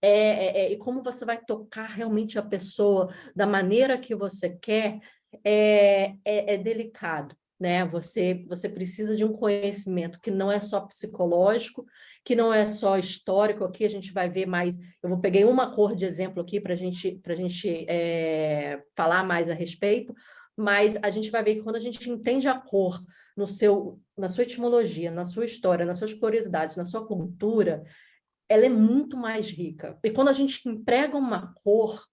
e como você vai tocar realmente a pessoa da maneira que você quer, é delicado. Né? Você precisa de um conhecimento que não é só psicológico, que não é só histórico. Aqui a gente vai ver mais, peguei uma cor de exemplo aqui para a gente falar mais a respeito, mas a gente vai ver que quando a gente entende a cor na sua etimologia, na sua história, nas suas curiosidades, na sua cultura, ela é muito mais rica. E quando a gente emprega uma cor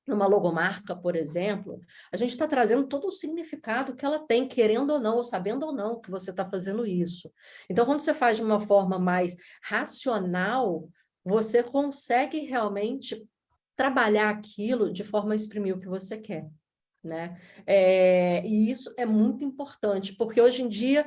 numa logomarca, por exemplo, a gente está trazendo todo o significado que ela tem, querendo ou não, ou sabendo ou não que você está fazendo isso. Então, quando você faz de uma forma mais racional, você consegue realmente trabalhar aquilo de forma a exprimir o que você quer. Né? E isso é muito importante, porque hoje em dia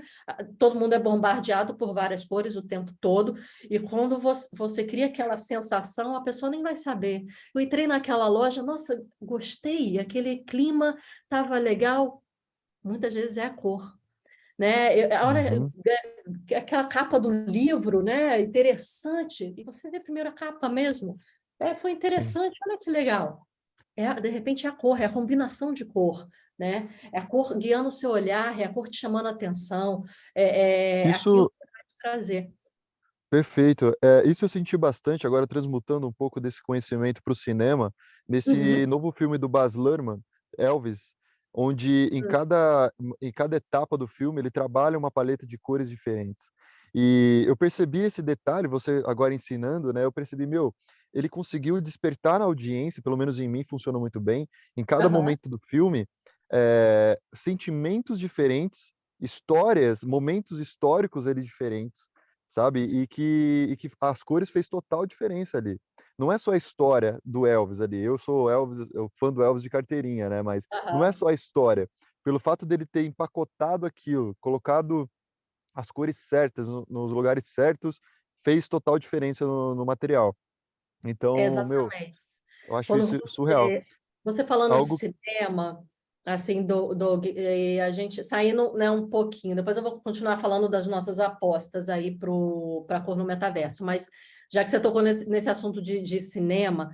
todo mundo é bombardeado por várias cores o tempo todo, e quando você cria aquela sensação, a pessoa nem vai saber. Eu entrei naquela loja, nossa, gostei, aquele clima estava legal, muitas vezes é a cor. Né? Olha, aquela capa do livro, né? Interessante, e você vê a primeira capa mesmo, foi interessante, olha que legal. De repente é a cor, é a combinação de cor, né? É a cor guiando o seu olhar, é a cor te chamando a atenção, aquilo Isso, que vai te trazer. perfeito. Isso eu senti bastante, agora transmutando um pouco desse conhecimento para o cinema, nesse Uhum. novo filme do Baz Luhrmann, Elvis, onde em cada etapa do filme ele trabalha uma paleta de cores diferentes. E eu percebi esse detalhe, você agora ensinando, né? Eu percebi, ele conseguiu despertar na audiência, pelo menos em mim funciona muito bem, em cada Aham. momento do filme, sentimentos diferentes, histórias, momentos históricos eles diferentes, sabe? E que as cores fez total diferença ali. Não é só a história do Elvis ali. Eu sou Elvis, eu fã do Elvis de carteirinha, né? Mas não é Aham. só a história. Pelo fato dele ter empacotado aquilo, colocado as cores certas nos lugares certos, fez total diferença no material. Então, Exatamente. eu acho Quando isso surreal. você falando de Algo. cinema, assim, a gente saindo, né, um pouquinho, depois eu vou continuar falando das nossas apostas aí para a cor no metaverso, mas já que você tocou nesse assunto de cinema,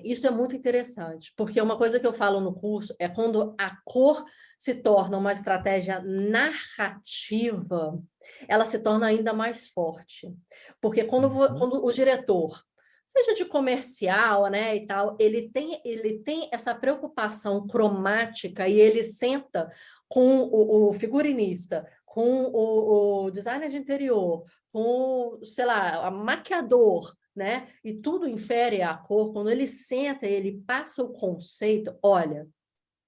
isso é muito interessante, porque uma coisa que eu falo no curso é quando a cor se torna uma estratégia narrativa, ela se torna ainda mais forte. Porque quando o diretor, seja de comercial, né, e tal, ele tem essa preocupação cromática e ele senta com o figurinista, com o designer de interior, com, sei lá, a maquiador, né? E tudo infere a cor. Quando ele senta e ele passa o conceito, olha,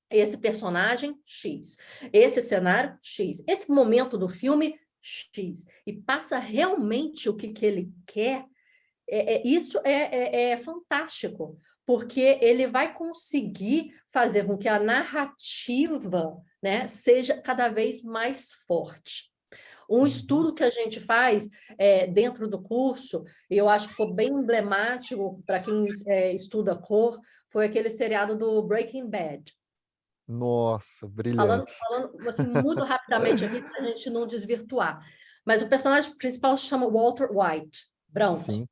esse personagem, X. Esse cenário, X. Esse momento do filme, X. E passa realmente o que ele quer. Isso é fantástico, porque ele vai conseguir fazer com que a narrativa, né, seja cada vez mais forte. Um estudo que a gente faz dentro do curso, e eu acho que foi bem emblemático para quem estuda cor, foi aquele seriado do Breaking Bad. Nossa, brilhante. Falando assim, muito rapidamente aqui, para a gente não desvirtuar. Mas o personagem principal se chama Walter White, branco. Sim.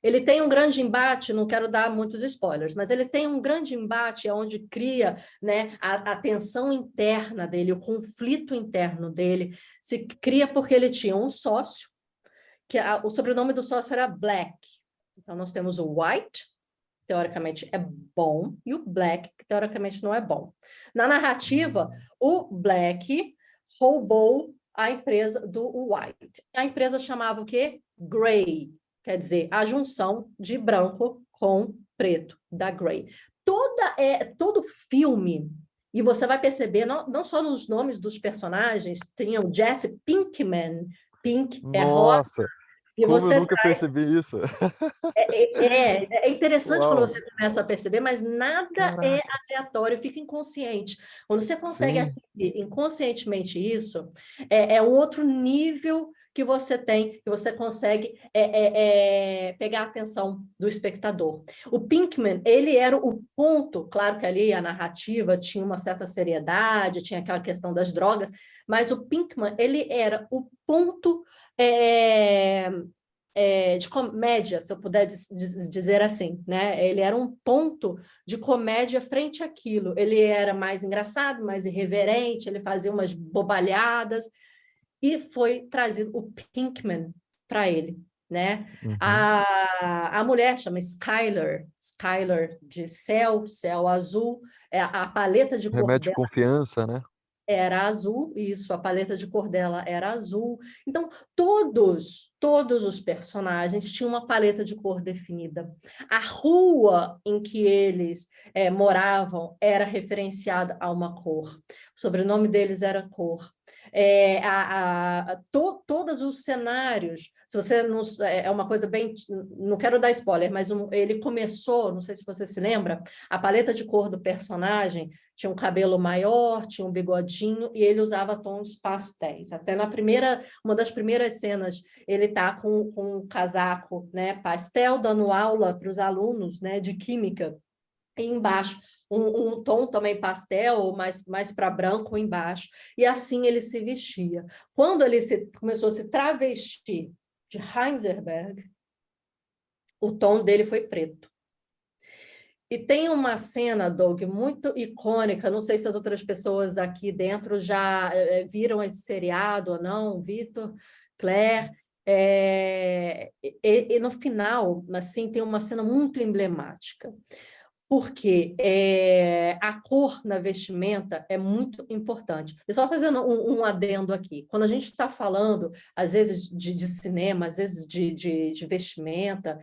Ele tem um grande embate, não quero dar muitos spoilers, mas ele tem um grande embate onde cria, né, a tensão interna dele, o conflito interno dele, se cria porque ele tinha um sócio, que o sobrenome do sócio era Black. Então, nós temos o White, teoricamente é bom, e o Black, que teoricamente não é bom. Na narrativa, o Black roubou a empresa do White. A empresa chamava o quê? Grey. Quer dizer, a junção de branco com preto, da Grey. Todo filme, e você vai perceber, não só nos nomes dos personagens, tem o Jesse Pinkman, Pink é rosa, Nossa, e como você eu nunca percebi isso. é interessante Uau. quando você começa a perceber, mas nada é Caraca. aleatório, fica inconsciente. Quando você consegue Sim. adquirir inconscientemente isso, é um outro nível que você tem, que você consegue pegar a atenção do espectador. O Pinkman, ele era o ponto, claro que ali a narrativa tinha uma certa seriedade, tinha aquela questão das drogas, mas o Pinkman, ele era o ponto de comédia, se eu puder dizer assim, né? Ele era um ponto de comédia frente àquilo. Ele era mais engraçado, mais irreverente, ele fazia umas bobalhadas, e foi trazido o Pinkman para ele, né? Uhum. A mulher chama Skylar de céu azul, a paleta de cor Remete dela confiança, né? era azul, isso, a paleta de cor dela era azul. Então, todos os personagens tinham uma paleta de cor definida. A rua em que eles moravam era referenciada a uma cor. O sobrenome deles era cor. Todos os cenários, se você não, é uma coisa bem, não quero dar spoiler, mas ele começou, não sei se você se lembra, a paleta de cor do personagem tinha um cabelo maior, tinha um bigodinho, e ele usava tons pastéis. Até uma das primeiras cenas, ele está com um casaco, né, pastel, dando aula para os alunos, né, de química, e embaixo um tom também pastel, mais para branco embaixo, e assim ele se vestia. Quando ele começou a se travestir de Heisenberg, o tom dele foi preto. E tem uma cena, Doug, muito icônica, não sei se as outras pessoas aqui dentro já viram esse seriado ou não, Vitor, Claire, e no final, assim, tem uma cena muito emblemática, porque a cor na vestimenta é muito importante. E só fazendo um adendo aqui, quando a gente está falando, às vezes, de cinema, às vezes de vestimenta,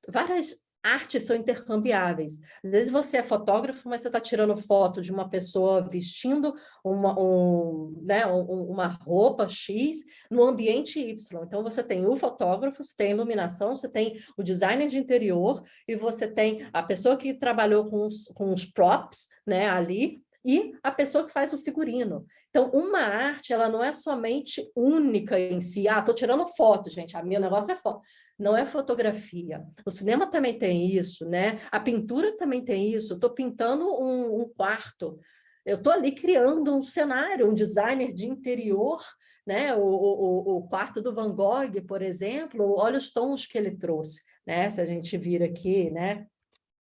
várias artes são intercambiáveis. Às vezes você é fotógrafo, mas você está tirando foto de uma pessoa vestindo uma roupa X no ambiente Y. Então, você tem o fotógrafo, você tem a iluminação, você tem o designer de interior e você tem a pessoa que trabalhou com os props, né, ali, e a pessoa que faz o figurino. Então, uma arte, ela não é somente única em si. Estou tirando foto, gente, meu negócio é foto. Não é fotografia. O cinema também tem isso, né? A pintura também tem isso. Estou pintando um quarto. Eu estou ali criando um cenário, um designer de interior, né? O quarto do Van Gogh, por exemplo, olha os tons que ele trouxe, né? Se a gente vir aqui, né?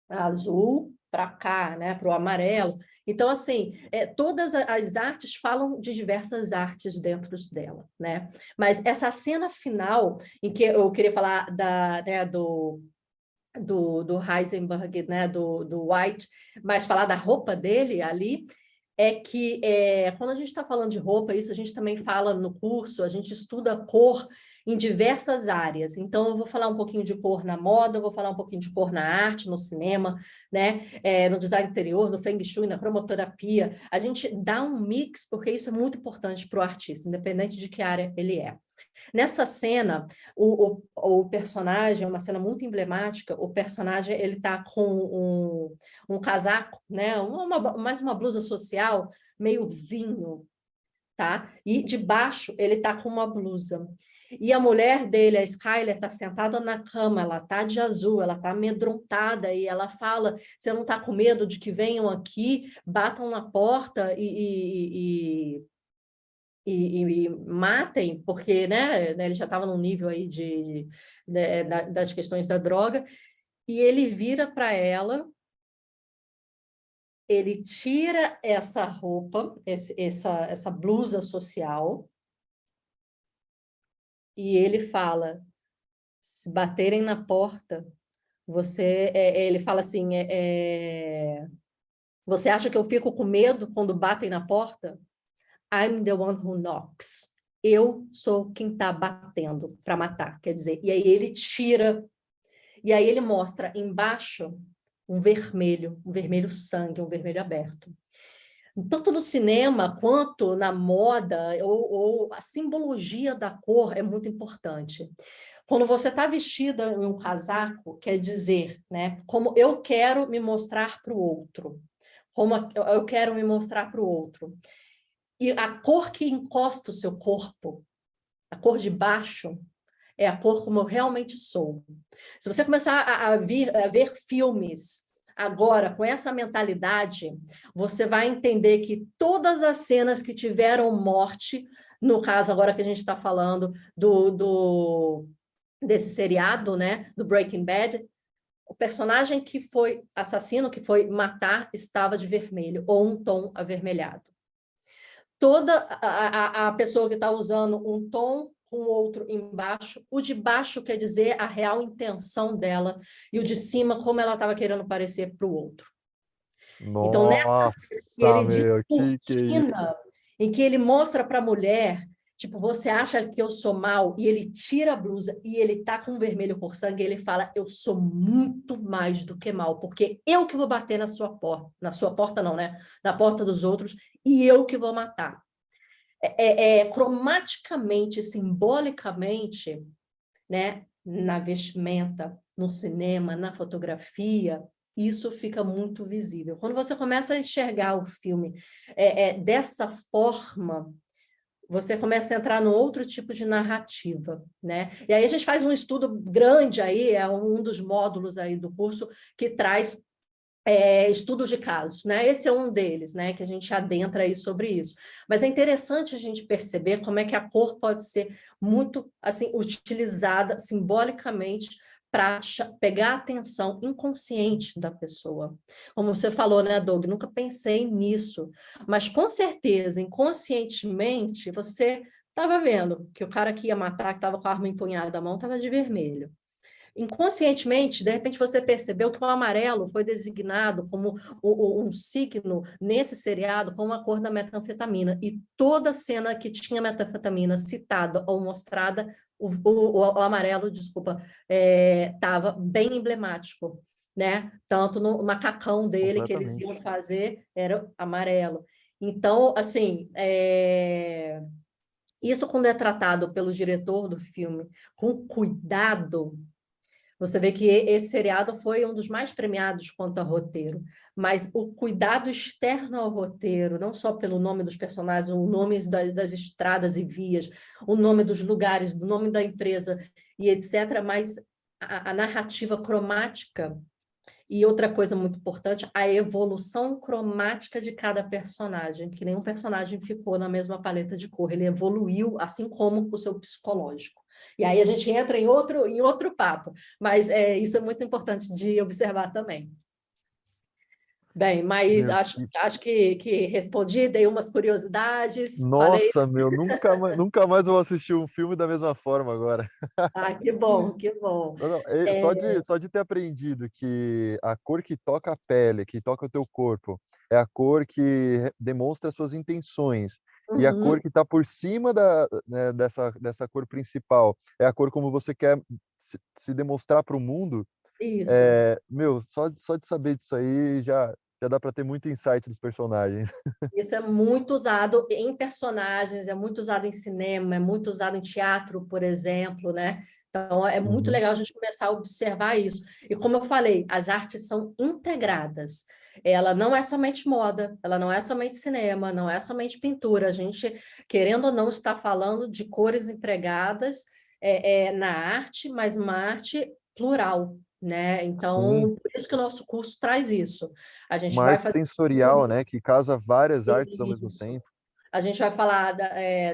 Azul para cá, né? Para o amarelo. Então, assim, todas as artes falam de diversas artes dentro dela, né? Mas essa cena final, em que eu queria falar do Heisenberg, né? Do White, mas falar da roupa dele ali, é que quando a gente está falando de roupa, isso a gente também fala no curso, a gente estuda cor em diversas áreas. Então, eu vou falar um pouquinho de cor na moda, eu vou falar um pouquinho de cor na arte, no cinema, né? No design interior, no Feng Shui, na cromoterapia. A gente dá um mix, porque isso é muito importante para o artista, independente de que área ele é. Nessa cena, o personagem, uma cena muito emblemática, o personagem ele tá com um casaco, né? Mais uma blusa social, meio vinho, tá? E debaixo ele tá com uma blusa. E a mulher dele, a Skyler, tá sentada na cama, ela tá de azul, ela tá amedrontada, e ela fala, você não tá com medo de que venham aqui, batam na porta e matem, porque ele já estava num nível aí das questões da droga, e ele vira para ela, ele tira essa roupa, essa blusa social, e ele fala, se baterem na porta, ele fala assim, você acha que eu fico com medo quando batem na porta? I'm the one who knocks. Eu sou quem está batendo para matar, quer dizer. E aí ele tira, e aí ele mostra embaixo um vermelho sangue, um vermelho aberto. Tanto no cinema quanto na moda, ou a simbologia da cor é muito importante. Quando você está vestida em um casaco, quer dizer, né, como eu quero me mostrar para o outro, como eu quero me mostrar para o outro. E a cor que encosta o seu corpo, a cor de baixo, é a cor como eu realmente sou. Se você começar a ver filmes agora com essa mentalidade, você vai entender que todas as cenas que tiveram morte, no caso agora que a gente está falando desse seriado, né, do Breaking Bad, o personagem que foi assassino, que foi matar, estava de vermelho, ou um tom avermelhado. Toda a pessoa que está usando um tom com o outro embaixo, o de baixo quer dizer a real intenção dela, e o de cima, como ela estava querendo parecer para o outro. Então, nessa cena, ele de cortina, em que ele mostra para a mulher, tipo, você acha que eu sou mal? E ele tira a blusa e ele tá com um vermelho por sangue, e ele fala, eu sou muito mais do que mal, porque eu que vou bater na sua porta não, né? Na porta dos outros, e eu que vou matar. Cromaticamente, simbolicamente, né? Na vestimenta, no cinema, na fotografia, isso fica muito visível. Quando você começa a enxergar o filme dessa forma, você começa a entrar num outro tipo de narrativa, né? E aí a gente faz um estudo grande aí, é um dos módulos aí do curso que traz estudos de casos, né? Esse é um deles, né? Que a gente adentra aí sobre isso. Mas é interessante a gente perceber como é que a cor pode ser muito, assim, utilizada simbolicamente para pegar a atenção inconsciente da pessoa. Como você falou, né, Doug? Nunca pensei nisso. Mas, com certeza, inconscientemente, você estava vendo que o cara que ia matar, que estava com a arma empunhada na mão, estava de vermelho. Inconscientemente, de repente, você percebeu que o amarelo foi designado como um signo nesse seriado como a cor da metanfetamina. E toda cena que tinha metanfetamina citada ou mostrada, o amarelo, desculpa, estava bem emblemático, né? Tanto no macacão dele que eles iam fazer era amarelo. Então, assim, isso quando é tratado pelo diretor do filme com cuidado, você vê que esse seriado foi um dos mais premiados quanto a roteiro, mas o cuidado externo ao roteiro, não só pelo nome dos personagens, o nome das estradas e vias, o nome dos lugares, o nome da empresa e etc., mas a narrativa cromática. E outra coisa muito importante, a evolução cromática de cada personagem, que nenhum personagem ficou na mesma paleta de cor, ele evoluiu, assim como o seu psicológico. E aí a gente entra em outro papo, mas isso é muito importante de observar também. Bem, mas acho que respondi, dei umas curiosidades. Nossa, meu, nunca mais vou assistir um filme da mesma forma agora. Ah, que bom, que bom. Não, só de ter aprendido que a cor que toca a pele, que toca o teu corpo, é a cor que demonstra suas intenções. E a cor que está por cima né, dessa cor principal é a cor como você quer se demonstrar para o mundo. Isso. Meu, só de saber disso aí já dá para ter muito insight dos personagens. Isso é muito usado em personagens, é muito usado em cinema, é muito usado em teatro, por exemplo, né? Então, é muito legal a gente começar a observar isso. E como eu falei, as artes são integradas. Ela não é somente moda, ela não é somente cinema, não é somente pintura. A gente, querendo ou não, está falando de cores empregadas na arte, mas uma arte plural, né? Então, por isso que o nosso curso traz isso. A gente Uma vai arte fazer sensorial, né, que casa várias artes ao mesmo isso. tempo. A gente vai falar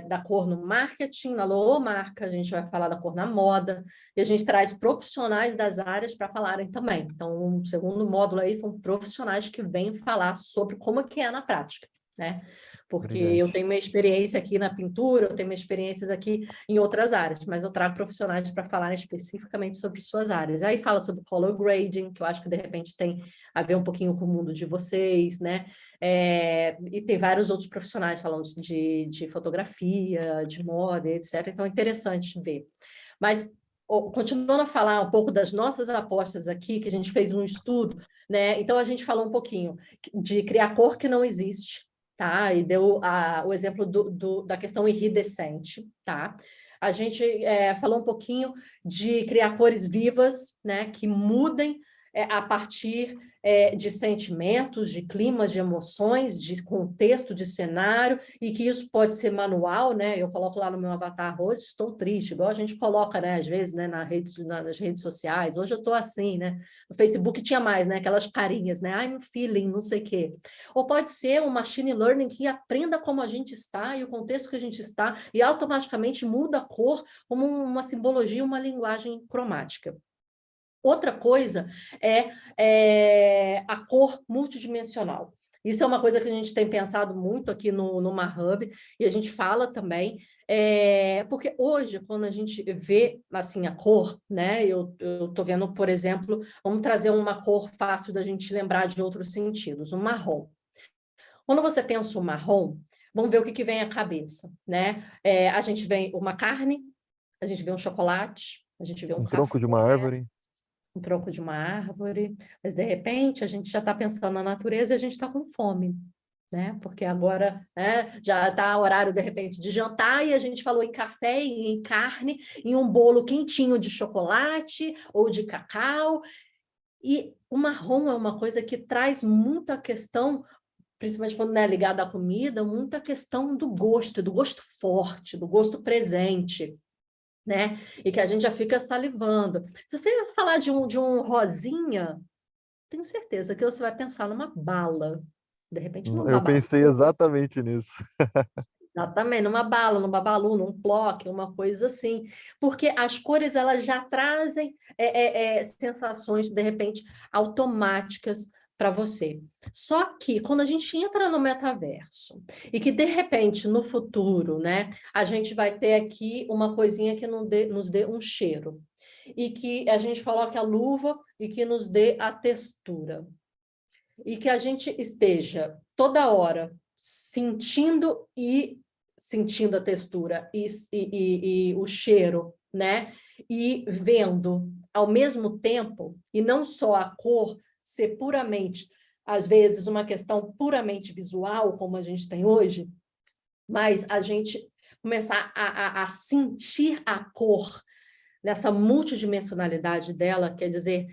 da cor no marketing, na logomarca, a gente vai falar da cor na moda, e a gente traz profissionais das áreas para falarem também. Então, o segundo módulo aí são profissionais que vêm falar sobre como que é na prática, né? Porque eu Brilhante. tenho minha experiência aqui na pintura, eu tenho minhas experiências aqui em outras áreas, mas eu trago profissionais para falarem especificamente sobre suas áreas. Aí fala sobre color grading, que eu acho que de repente tem a ver um pouquinho com o mundo de vocês, né? E tem vários outros profissionais falando de fotografia, de moda, etc. Então é interessante ver. Mas, continuando a falar um pouco das nossas apostas aqui, que a gente fez um estudo, né? Então a gente falou um pouquinho de criar cor que não existe, tá? E deu o exemplo da questão iridescente, tá? A gente falou um pouquinho de criar cores vivas, né? Que mudem a partir de sentimentos, de climas, de emoções, de contexto, de cenário, e que isso pode ser manual, né? Eu coloco lá no meu avatar, hoje estou triste, igual a gente coloca, né? Às vezes, né? Nas redes sociais, hoje eu estou assim, né? No Facebook tinha mais, né? Aquelas carinhas, né? I'm feeling, não sei o quê. Ou pode ser um machine learning que aprenda como a gente está e o contexto que a gente está, e automaticamente muda a cor como uma simbologia, uma linguagem cromática. Outra coisa é a cor multidimensional. Isso é uma coisa que a gente tem pensado muito aqui no Mahub, e a gente fala também, porque hoje, quando a gente vê assim, a cor, né? Eu estou vendo, por exemplo, vamos trazer uma cor fácil da gente lembrar de outros sentidos, o marrom. Quando você pensa o marrom, vamos ver o que vem à cabeça, né? A gente vê uma carne, a gente vê um chocolate, a gente vê um tronco de uma café, árvore. um tronco de uma árvore, mas de repente a gente já está pensando na natureza e a gente está com fome, né? Porque agora, né, já está horário de repente de jantar e a gente falou em café e em carne, em um bolo quentinho de chocolate ou de cacau. E o marrom é uma coisa que traz muita questão, principalmente quando é ligado à comida, muita questão do gosto forte, do gosto presente, né? E que a gente já fica salivando. Se você falar de um rosinha, tenho certeza que você vai pensar numa bala. De repente, num Eu pensei babalu. exatamente nisso. Exatamente, numa bala, num babalu, num plock, uma coisa assim. Porque as cores, elas já trazem sensações, de repente, automáticas para você. Só que quando a gente entra no metaverso e que, de repente, no futuro, né, a gente vai ter aqui uma coisinha que nos dê um cheiro e que a gente coloque a luva e que nos dê a textura e que a gente esteja toda hora sentindo a textura e o cheiro, né? E vendo ao mesmo tempo, e não só a cor ser puramente, às vezes, uma questão puramente visual, como a gente tem hoje, mas a gente começar a sentir a cor nessa multidimensionalidade dela, quer dizer,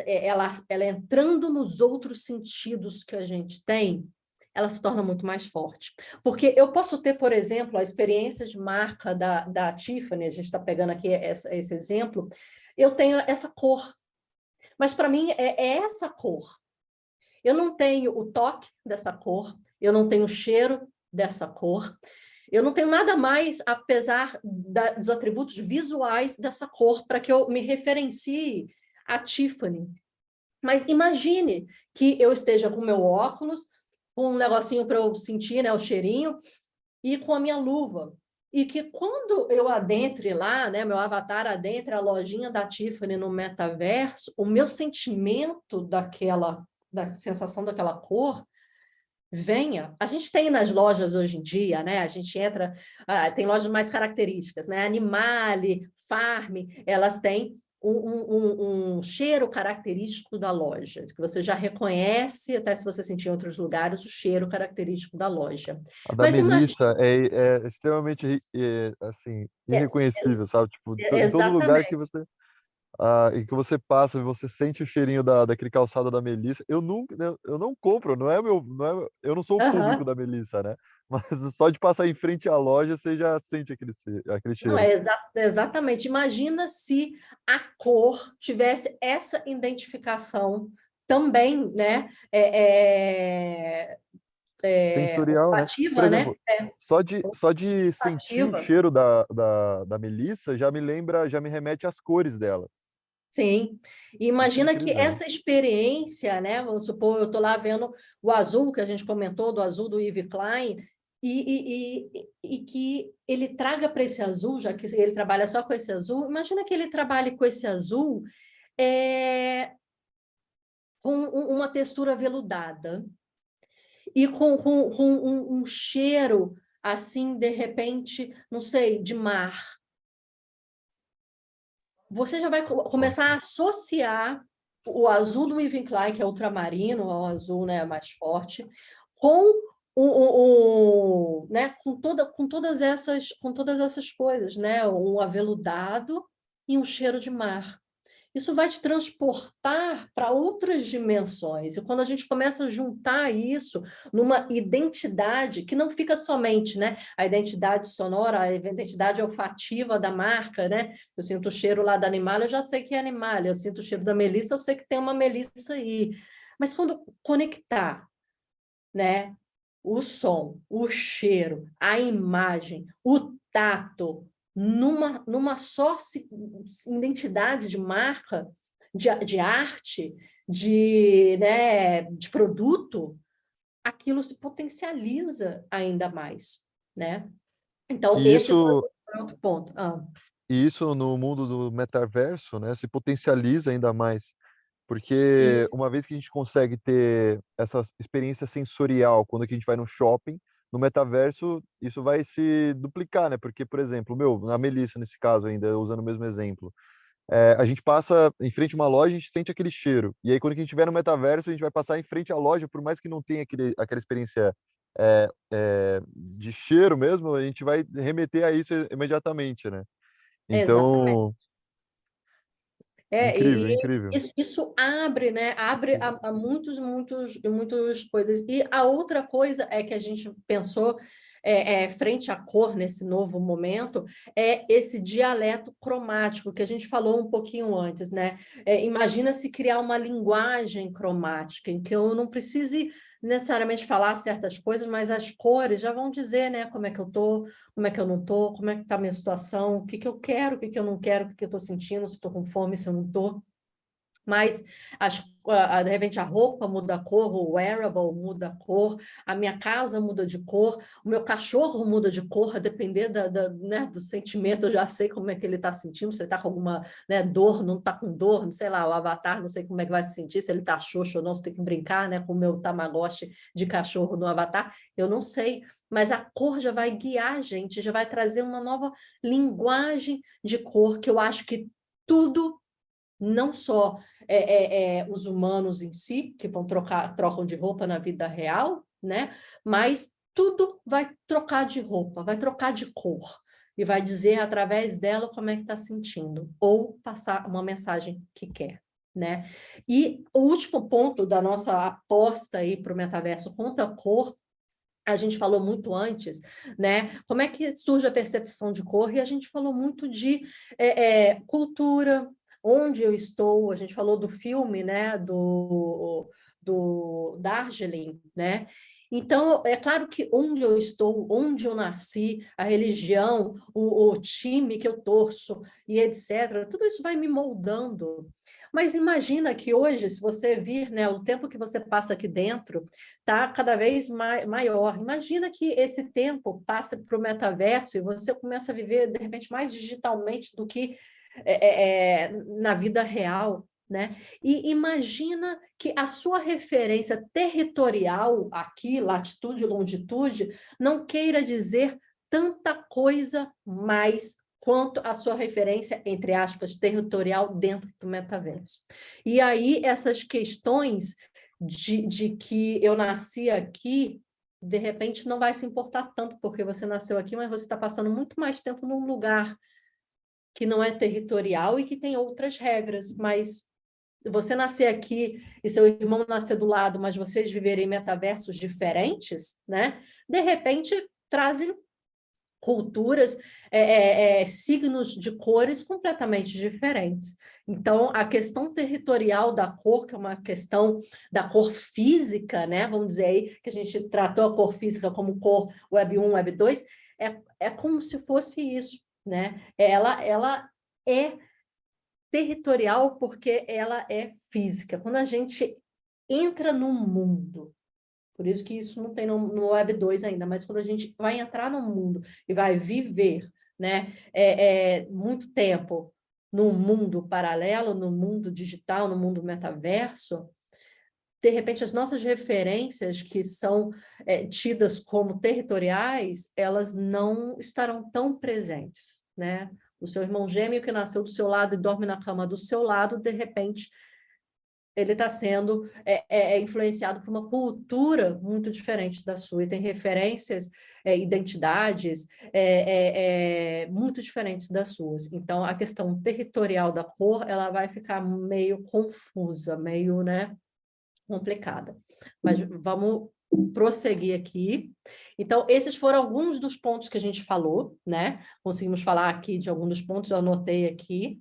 ela entrando nos outros sentidos que a gente tem, ela se torna muito mais forte. Porque eu posso ter, por exemplo, a experiência de marca da Tiffany, a gente está pegando aqui esse exemplo, eu tenho essa cor, mas para mim é essa cor. Eu não tenho o toque dessa cor, eu não tenho o cheiro dessa cor, eu não tenho nada mais, apesar dos atributos visuais dessa cor, para que eu me referencie a Tiffany. Mas imagine que eu esteja com o meu óculos, com um negocinho para eu sentir, né, o cheirinho, e com a minha luva. E que quando eu adentre lá, né, meu avatar adentre a lojinha da Tiffany no metaverso, o meu sentimento da sensação daquela cor venha. A gente tem nas lojas hoje em dia, né? A gente entra, tem lojas mais características, né? Animale, Farm, elas têm um cheiro característico da loja, que você já reconhece, até se você sentir em outros lugares, o cheiro característico da loja. A da Mas imagina, Melissa é extremamente, assim, irreconhecível, sabe? Tipo, em todo lugar que exatamente. você, e que você passa, você sente o cheirinho daquele calçado da Melissa. Eu não compro, eu não sou o público Aham. da Melissa, né? Mas só de passar em frente à loja, você já sente aquele Não, cheiro. exatamente. Imagina se a cor tivesse essa identificação também, né? Sensorial, né? Por Olfativa, né? exemplo, só de sentir o Olfativa. cheiro da Melissa já me remete às cores dela. Sim. E Isso é imagina que incrível, né? essa experiência, né? Vamos supor, eu estou lá vendo o azul que a gente comentou, do azul do Yves Klein, e que ele traga para esse azul, já que ele trabalha só com esse azul, imagina que ele trabalhe com esse azul com uma textura aveludada e com um cheiro assim, de repente, não sei, de mar. Você já vai começar a associar o azul do Yves Klein, que é ultramarino, o azul, né, mais forte, com né, com todas essas coisas, né, um aveludado e um cheiro de mar. Isso vai te transportar para outras dimensões. E quando a gente começa a juntar isso numa identidade que não fica somente, né, a identidade sonora, a identidade olfativa da marca, né? Eu sinto o cheiro lá da Animalia, eu já sei que é Animalia. Eu sinto o cheiro da Melissa, eu sei que tem uma Melissa aí. Mas quando conectar, né, o som, o cheiro, a imagem, o tato, numa só identidade de marca, de arte, né, de produto, aquilo se potencializa ainda mais, né? Então, E esse foi isso, outro ponto. e isso no mundo do metaverso, né, se potencializa ainda mais. Porque Isso, uma vez que a gente consegue ter essa experiência sensorial quando que a gente vai no shopping, no metaverso isso vai se duplicar, né? Porque, por exemplo, na Melissa, nesse caso ainda, usando o mesmo exemplo, a gente passa em frente a uma loja, a gente sente aquele cheiro. E aí, quando a gente estiver no metaverso, a gente vai passar em frente à loja, por mais que não tenha aquela experiência de cheiro mesmo, a gente vai remeter a isso imediatamente, né? exatamente. Então, E incrível, incrível. isso abre, né? Abre a muitas coisas. E a outra coisa é que a gente pensou frente à cor nesse novo momento, é esse dialeto cromático que a gente falou um pouquinho antes, né? Imagina se criar uma linguagem cromática em que eu não precise necessariamente falar certas coisas, mas as cores já vão dizer, né, como é que eu tô, como é que eu não estou, como é que está a minha situação, o que que eu quero, o que que eu não quero, o que que eu estou sentindo, se estou com fome, se eu não estou. Mas, de repente, a roupa muda a cor, o wearable muda a cor, a minha casa muda de cor, o meu cachorro muda de cor, a depender né, do sentimento, eu já sei como é que ele está sentindo, se ele está com alguma, né, dor, não está com dor, não sei lá, o avatar, não sei como é que vai se sentir, se ele está xoxo ou não, se tem que brincar, né, com o meu Tamagotchi de cachorro no avatar, eu não sei, mas a cor já vai guiar a gente, já vai trazer uma nova linguagem de cor, que eu acho que tudo, não só os humanos em si, que trocam de roupa na vida real, né? Mas tudo vai trocar de roupa, vai trocar de cor, e vai dizer através dela como é que está sentindo, ou passar uma mensagem que quer, né? E o último ponto da nossa aposta aí para o metaverso contra a cor, a gente falou muito antes, né? Como é que surge a percepção de cor? E a gente falou muito de cultura, onde eu estou. A gente falou do filme, né? Do Darjeeling, né? Então, é claro que onde eu estou, onde eu nasci, a religião, o time que eu torço e etc., tudo isso vai me moldando. Mas imagina que hoje, se você vir, né, o tempo que você passa aqui dentro está cada vez maior. Imagina que esse tempo passe para o metaverso e você começa a viver, de repente, mais digitalmente do que na vida real, né? E imagina que a sua referência territorial aqui, latitude e longitude, não queira dizer tanta coisa mais quanto à sua referência, entre aspas, territorial dentro do metaverso. E aí, essas questões de que eu nasci aqui, de repente não vai se importar tanto porque você nasceu aqui, mas você está passando muito mais tempo num lugar que não é territorial e que tem outras regras, mas você nascer aqui e seu irmão nascer do lado, mas vocês viverem metaversos diferentes, né? De repente, trazem culturas, signos de cores completamente diferentes. Então, a questão territorial da cor, que é uma questão da cor física, né? Vamos dizer aí que a gente tratou a cor física como cor Web 1, Web 2, é como se fosse isso, né? Ela é territorial porque ela é física. Quando a gente entra no mundo, por isso que isso não tem no Web 2 ainda, mas quando a gente vai entrar no mundo e vai viver, né, muito tempo no mundo paralelo, no mundo digital, no mundo metaverso, de repente as nossas referências que são tidas como territoriais, elas não estarão tão presentes, né? O seu irmão gêmeo que nasceu do seu lado e dorme na cama do seu lado, de repente, ele está sendo influenciado por uma cultura muito diferente da sua, e tem referências, identidades muito diferentes das suas. Então, a questão territorial da cor, ela vai ficar meio confusa, meio, né, complicada. Mas vamos prosseguir aqui. Então, esses foram alguns dos pontos que a gente falou, né? Conseguimos falar aqui de alguns dos pontos, eu anotei aqui.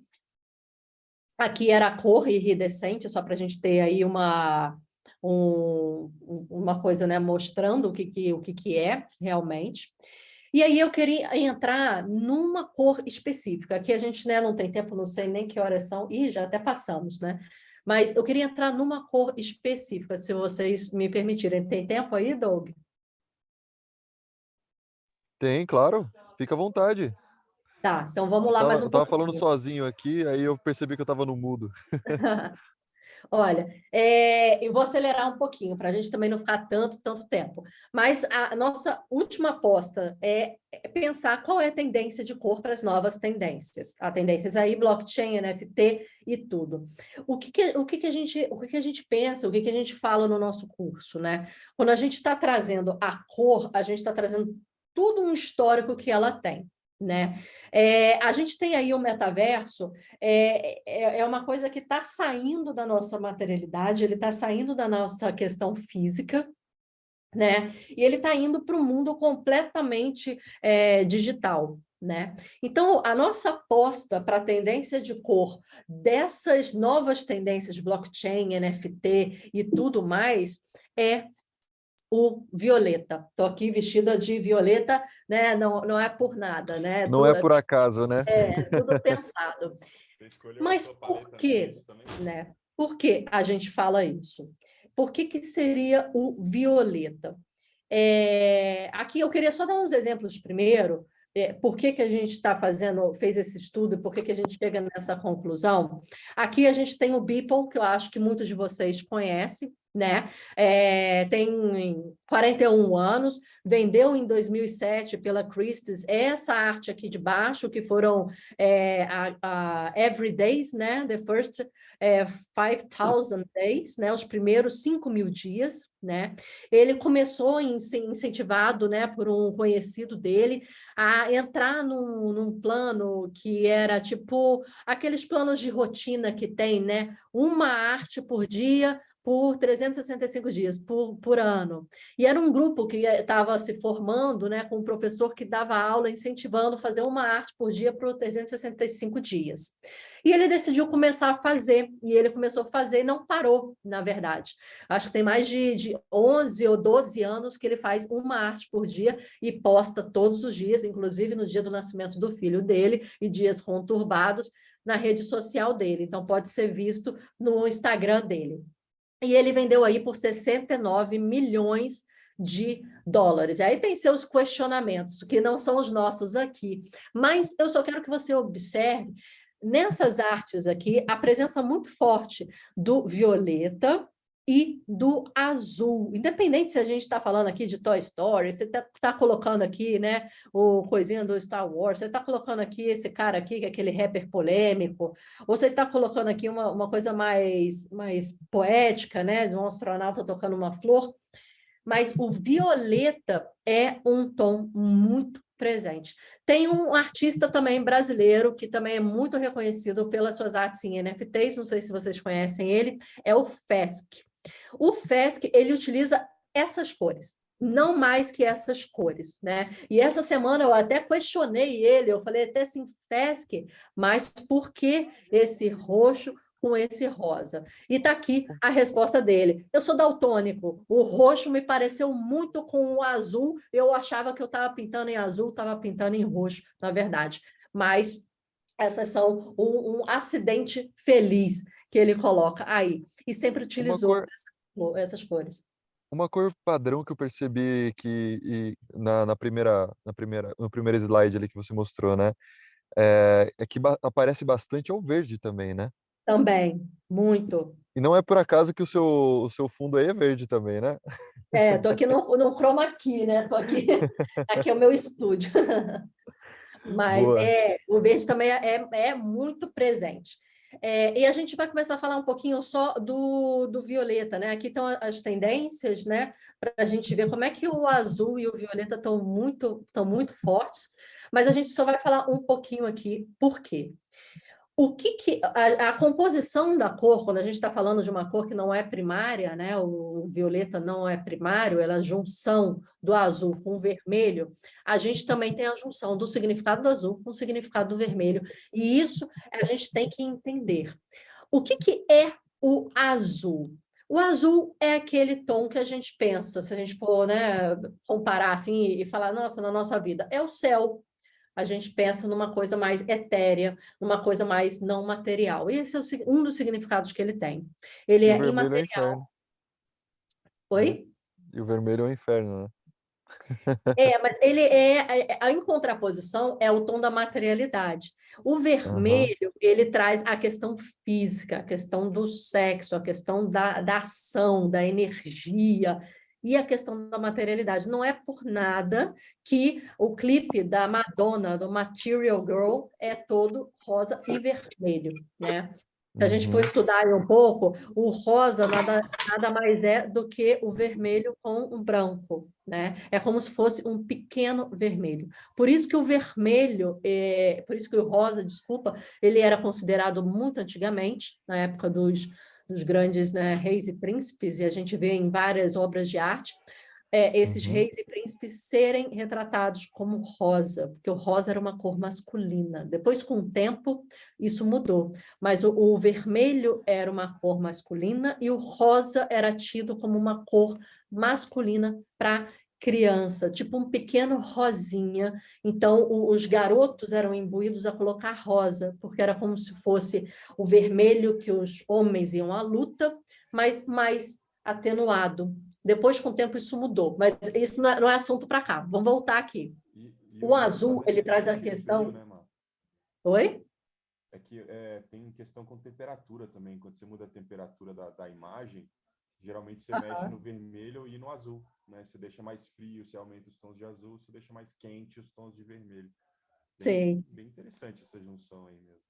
Aqui era a cor iridescente, só para a gente ter aí uma coisa, né, mostrando o que é realmente. E aí eu queria entrar numa cor específica. Aqui a gente, né, não tem tempo, não sei nem que horas são, e já até passamos, né? Mas eu queria entrar numa cor específica, se vocês me permitirem. Tem tempo aí, Doug? Tem, claro. Fica à vontade. Tá, então vamos lá mais um Eu tava falando pouquinho. sozinho aqui, aí eu percebi que eu tava no mudo. Olha, eu vou acelerar um pouquinho, para a gente também não ficar tanto tempo. Mas a nossa última aposta é pensar qual é a tendência de cor para as novas tendências. Há tendências aí, blockchain, NFT e tudo. O que a gente pensa, o que a gente fala no nosso curso, né? Quando a gente está trazendo a cor, a gente está trazendo tudo um histórico que ela tem, né? A gente tem aí o metaverso, é uma coisa que está saindo da nossa materialidade, ele está saindo da nossa questão física, né? E ele está indo para o mundo completamente digital, né? Então, a nossa aposta para a tendência de cor dessas novas tendências de blockchain, NFT e tudo mais é o violeta. Estou aqui vestida de violeta, né? Não é por nada, né? Não é por acaso, né? Tudo pensado. Você escolheu Mas a sua por paleta quê, nisso também? né? Por que a gente fala isso? Por que seria o violeta? Aqui eu queria só dar uns exemplos primeiro, por que a gente fez esse estudo, por que a gente chega nessa conclusão. Aqui a gente tem o Beeple, que eu acho que muitos de vocês conhecem, né? Tem 41 anos, vendeu em 2007 pela Christie's essa arte aqui de baixo, que foram a Every Days, né? The first 5,000 days, né? Os primeiros 5.000 dias, né? Ele começou incentivado, né, por um conhecido dele a entrar num plano que era tipo aqueles planos de rotina que tem, né? Uma arte por dia, por 365 dias, por ano. E era um grupo que estava se formando, né, com um professor que dava aula incentivando a fazer uma arte por dia por 365 dias. E ele decidiu começar a fazer, e ele começou a fazer e não parou, na verdade. Acho que tem mais de 11 ou 12 anos que ele faz uma arte por dia e posta todos os dias, inclusive no dia do nascimento do filho dele e dias conturbados na rede social dele. Então, pode ser visto no Instagram dele. E ele vendeu aí por 69 milhões de dólares. E aí tem seus questionamentos, que não são os nossos aqui. Mas eu só quero que você observe, nessas artes aqui, a presença muito forte do violeta e do azul. Independente se a gente está falando aqui de Toy Story, você está colocando aqui, né, o coisinha do Star Wars, você está colocando aqui esse cara aqui, que é aquele rapper polêmico, ou você está colocando aqui uma coisa mais poética, né, de um astronauta tocando uma flor, mas o violeta é um tom muito presente. Tem um artista também brasileiro, que também é muito reconhecido pelas suas artes em NFTs, não sei se vocês conhecem ele, é o Fesc. O Fesc, ele utiliza essas cores, não mais que essas cores, né? E essa semana eu até questionei ele, eu falei até assim, Fesc, mas por que esse roxo com esse rosa? E está aqui a resposta dele. Eu sou daltônico, o roxo me pareceu muito com o azul, eu achava que eu estava pintando em azul, estava pintando em roxo, na verdade. Mas essas são um acidente feliz que ele coloca aí. E sempre utilizou essas cores. Uma cor padrão que eu percebi no primeiro slide ali que você mostrou, né? É que aparece bastante é o verde também, né? Também, muito. E não é por acaso que o seu fundo aí é verde também, né? Tô aqui no chroma key, né? Tô aqui, aqui é o meu estúdio. Mas Boa. o verde também é muito presente. E a gente vai começar a falar um pouquinho só do violeta, né? Aqui estão as tendências, né? Para a gente ver como é que o azul e o violeta estão muito fortes, mas a gente só vai falar um pouquinho aqui, por quê? A composição da cor, quando a gente está falando de uma cor que não é primária, né? O violeta não é primário, ela é a junção do azul com o vermelho, a gente também tem a junção do significado do azul com o significado do vermelho, e isso a gente tem que entender. O que é o azul? O azul é aquele tom que a gente pensa, se a gente for, né, comparar assim e falar, nossa, na nossa vida, é o céu. A gente pensa numa coisa mais etérea, numa coisa mais não material. E esse é um dos significados que ele tem. Ele E o é vermelho é o imaterial. inferno. Oi? E o vermelho é o inferno, né? Mas ele em contraposição, é o tom da materialidade. O vermelho, ele traz a questão física, a questão do sexo, a questão da ação, da energia, e a questão da materialidade. Não é por nada que o clipe da Madonna, do Material Girl, é todo rosa e vermelho, né? Se a gente for estudar um pouco, o rosa nada mais é do que o vermelho com o branco, né? É como se fosse um pequeno vermelho. Por isso que o vermelho, por isso que o rosa, desculpa, ele era considerado muito antigamente, na época dos grandes, né, reis e príncipes, e a gente vê em várias obras de arte, esses reis e príncipes serem retratados como rosa, porque o rosa era uma cor masculina. Depois, com o tempo, isso mudou, mas o vermelho era uma cor masculina e o rosa era tido como uma cor masculina para criança, tipo um pequeno rosinha. Então, os garotos eram imbuídos a colocar rosa, porque era como se fosse o vermelho que os homens iam à luta, mas mais atenuado. Depois, com o tempo, isso mudou, mas isso não é assunto para cá. Vamos voltar aqui. O azul, ele traz a questão... Né, Oi? É que tem questão com temperatura também. Quando você muda a temperatura da imagem, geralmente você mexe no vermelho e no azul, né? Você deixa mais frio, você aumenta os tons de azul, você deixa mais quente os tons de vermelho. Sim. Bem interessante essa junção aí mesmo.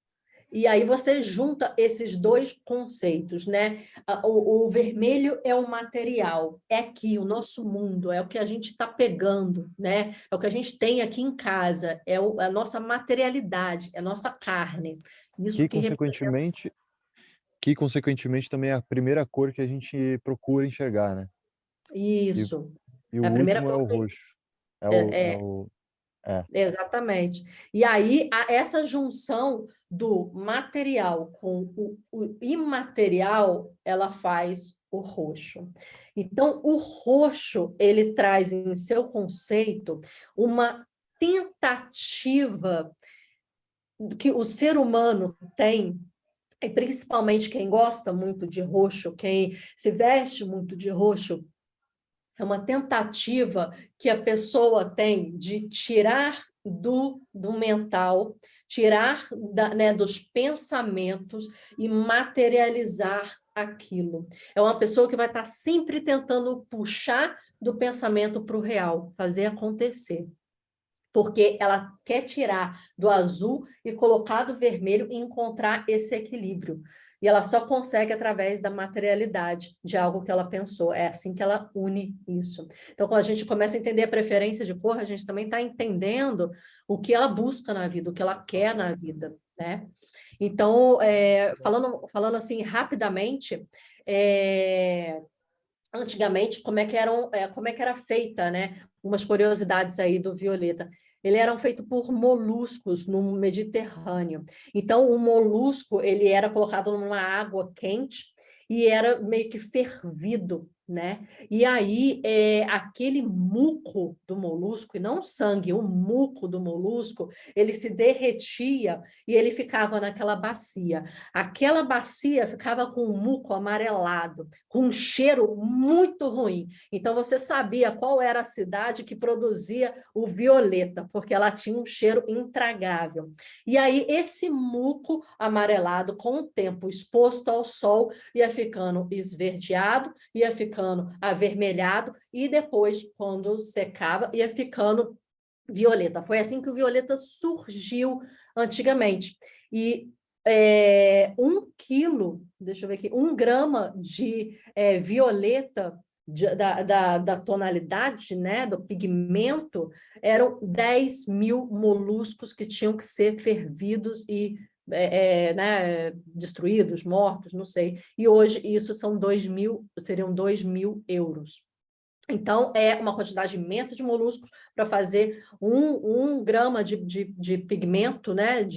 E aí você junta esses dois conceitos, né? O vermelho é o material, é aqui, o nosso mundo, é o que a gente está pegando, né? É o que a gente tem aqui em casa, é a nossa materialidade, é a nossa carne. Isso que consequentemente também é a primeira cor que a gente procura enxergar, né? Isso. E o a primeira último é o cor roxo. Exatamente. E aí, essa junção do material com o imaterial, ela faz o roxo. Então, o roxo, ele traz em seu conceito uma tentativa que o ser humano tem, e principalmente quem gosta muito de roxo, quem se veste muito de roxo, é uma tentativa que a pessoa tem de tirar do mental, tirar né, dos pensamentos e materializar aquilo. É uma pessoa que vai estar sempre tentando puxar do pensamento para o real, fazer acontecer. Porque ela quer tirar do azul e colocar do vermelho e encontrar esse equilíbrio. E ela só consegue através da materialidade de algo que ela pensou. É assim que ela une isso. Então, quando a gente começa a entender a preferência de cor, a gente também está entendendo o que ela busca na vida, o que ela quer na vida, né? Então, falando assim rapidamente, antigamente, como é que era feita, né? Umas curiosidades aí do violeta. Eles eram feitos por moluscos no Mediterrâneo. Então, o molusco ele era colocado numa água quente e era meio que fervido, né? E aí, aquele muco do molusco, e não o sangue, o muco do molusco, ele se derretia e ele ficava naquela bacia. Aquela bacia ficava com um muco amarelado, com um cheiro muito ruim. Então, você sabia qual era a cidade que produzia o violeta, porque ela tinha um cheiro intragável. E aí, esse muco amarelado, com o tempo exposto ao sol, ia ficando esverdeado, ia ficando avermelhado, e depois, quando secava, ia ficando violeta. Foi assim que o violeta surgiu antigamente. E 1 quilo, deixa eu ver aqui, 1 grama de violeta da tonalidade, né, do pigmento, eram 10.000 moluscos que tinham que ser fervidos e né, destruídos, mortos, não sei. E hoje isso seriam 2.000 euros. Então, é uma quantidade imensa de moluscos para fazer 1 grama de pigmento, né,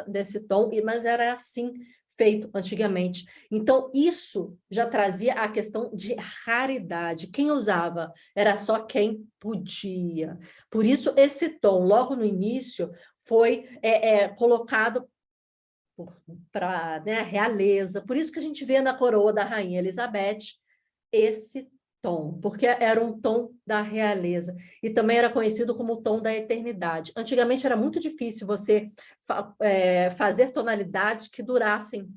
desse tom, mas era assim feito antigamente. Então, isso já trazia a questão de raridade. Quem usava era só quem podia. Por isso, esse tom, logo no início, foi colocado para, né, a realeza. Por isso que a gente vê na coroa da Rainha Elizabeth esse tom, porque era um tom da realeza e também era conhecido como o tom da eternidade. Antigamente era muito difícil você fazer tonalidades que durassem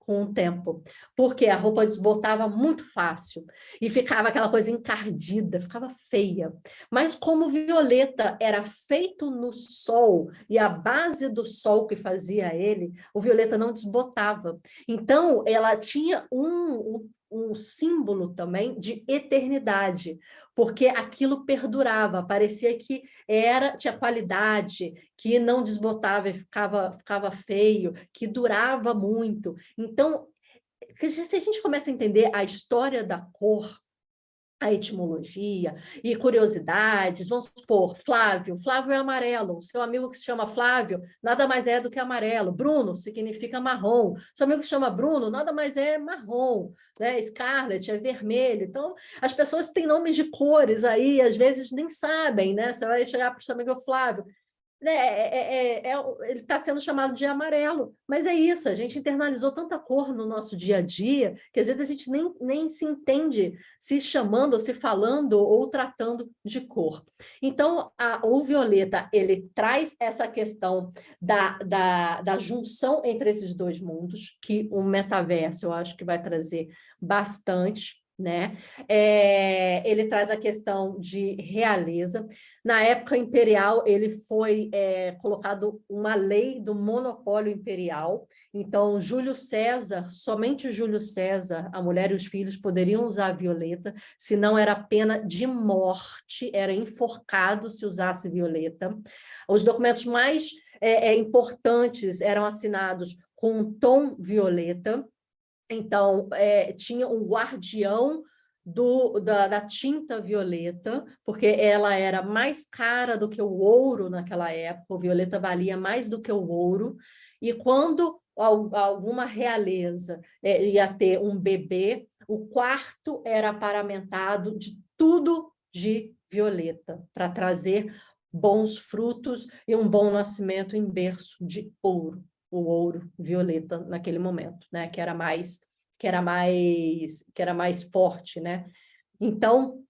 com o tempo, porque a roupa desbotava muito fácil e ficava aquela coisa encardida, ficava feia. Mas como o violeta era feito no sol e a base do sol que fazia ele, o violeta não desbotava. Então, ela tinha um símbolo também de eternidade, porque aquilo perdurava, parecia que tinha qualidade, que não desbotava e ficava feio, que durava muito. Então, se a gente começa a entender a história da cor, a etimologia e curiosidades, vamos supor, Flávio é amarelo, o seu amigo que se chama Flávio nada mais é do que amarelo, Bruno significa marrom, seu amigo que se chama Bruno nada mais é marrom, né? Scarlet é vermelho. Então, as pessoas têm nomes de cores aí, às vezes nem sabem, né? Você vai chegar para o seu amigo Flávio, ele está sendo chamado de amarelo, mas é isso, a gente internalizou tanta cor no nosso dia a dia, que às vezes a gente nem se entende se chamando, ou se falando, ou tratando de cor. Então, o violeta, ele traz essa questão da junção entre esses dois mundos, que o metaverso, eu acho que vai trazer bastante, né? Ele traz a questão de realeza. Na época imperial, ele foi colocado uma lei do monopólio imperial. Então, Júlio César, somente Júlio César, a mulher e os filhos poderiam usar a violeta, senão era pena de morte, era enforcado se usasse violeta. Os documentos mais importantes eram assinados com um tom violeta. Então, tinha um guardião da tinta violeta, porque ela era mais cara do que o ouro naquela época, o violeta valia mais do que o ouro, e quando alguma realeza ia ter um bebê, o quarto era paramentado de tudo de violeta, para trazer bons frutos e um bom nascimento em berço de ouro. O ouro violeta naquele momento, né? Que era mais forte, né? Então,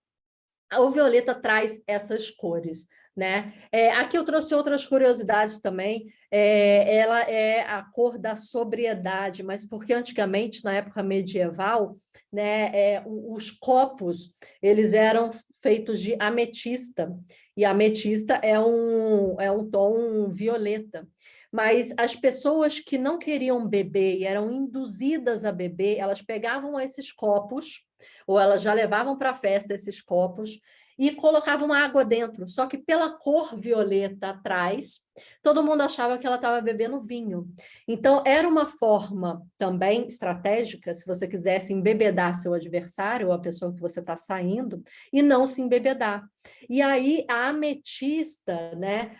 o violeta traz essas cores. né? Aqui eu trouxe outras curiosidades também. Ela é a cor da sobriedade, mas porque antigamente, na época medieval, né, os copos eles eram feitos de ametista, e ametista é um tom violeta. Mas as pessoas que não queriam beber e eram induzidas a beber, elas pegavam esses copos, ou elas já levavam para a festa esses copos, e colocavam água dentro, só que pela cor violeta atrás, todo mundo achava que ela estava bebendo vinho. Então, era uma forma também estratégica, se você quisesse embebedar seu adversário, ou a pessoa que você está saindo, e não se embebedar. E aí, a ametista, né,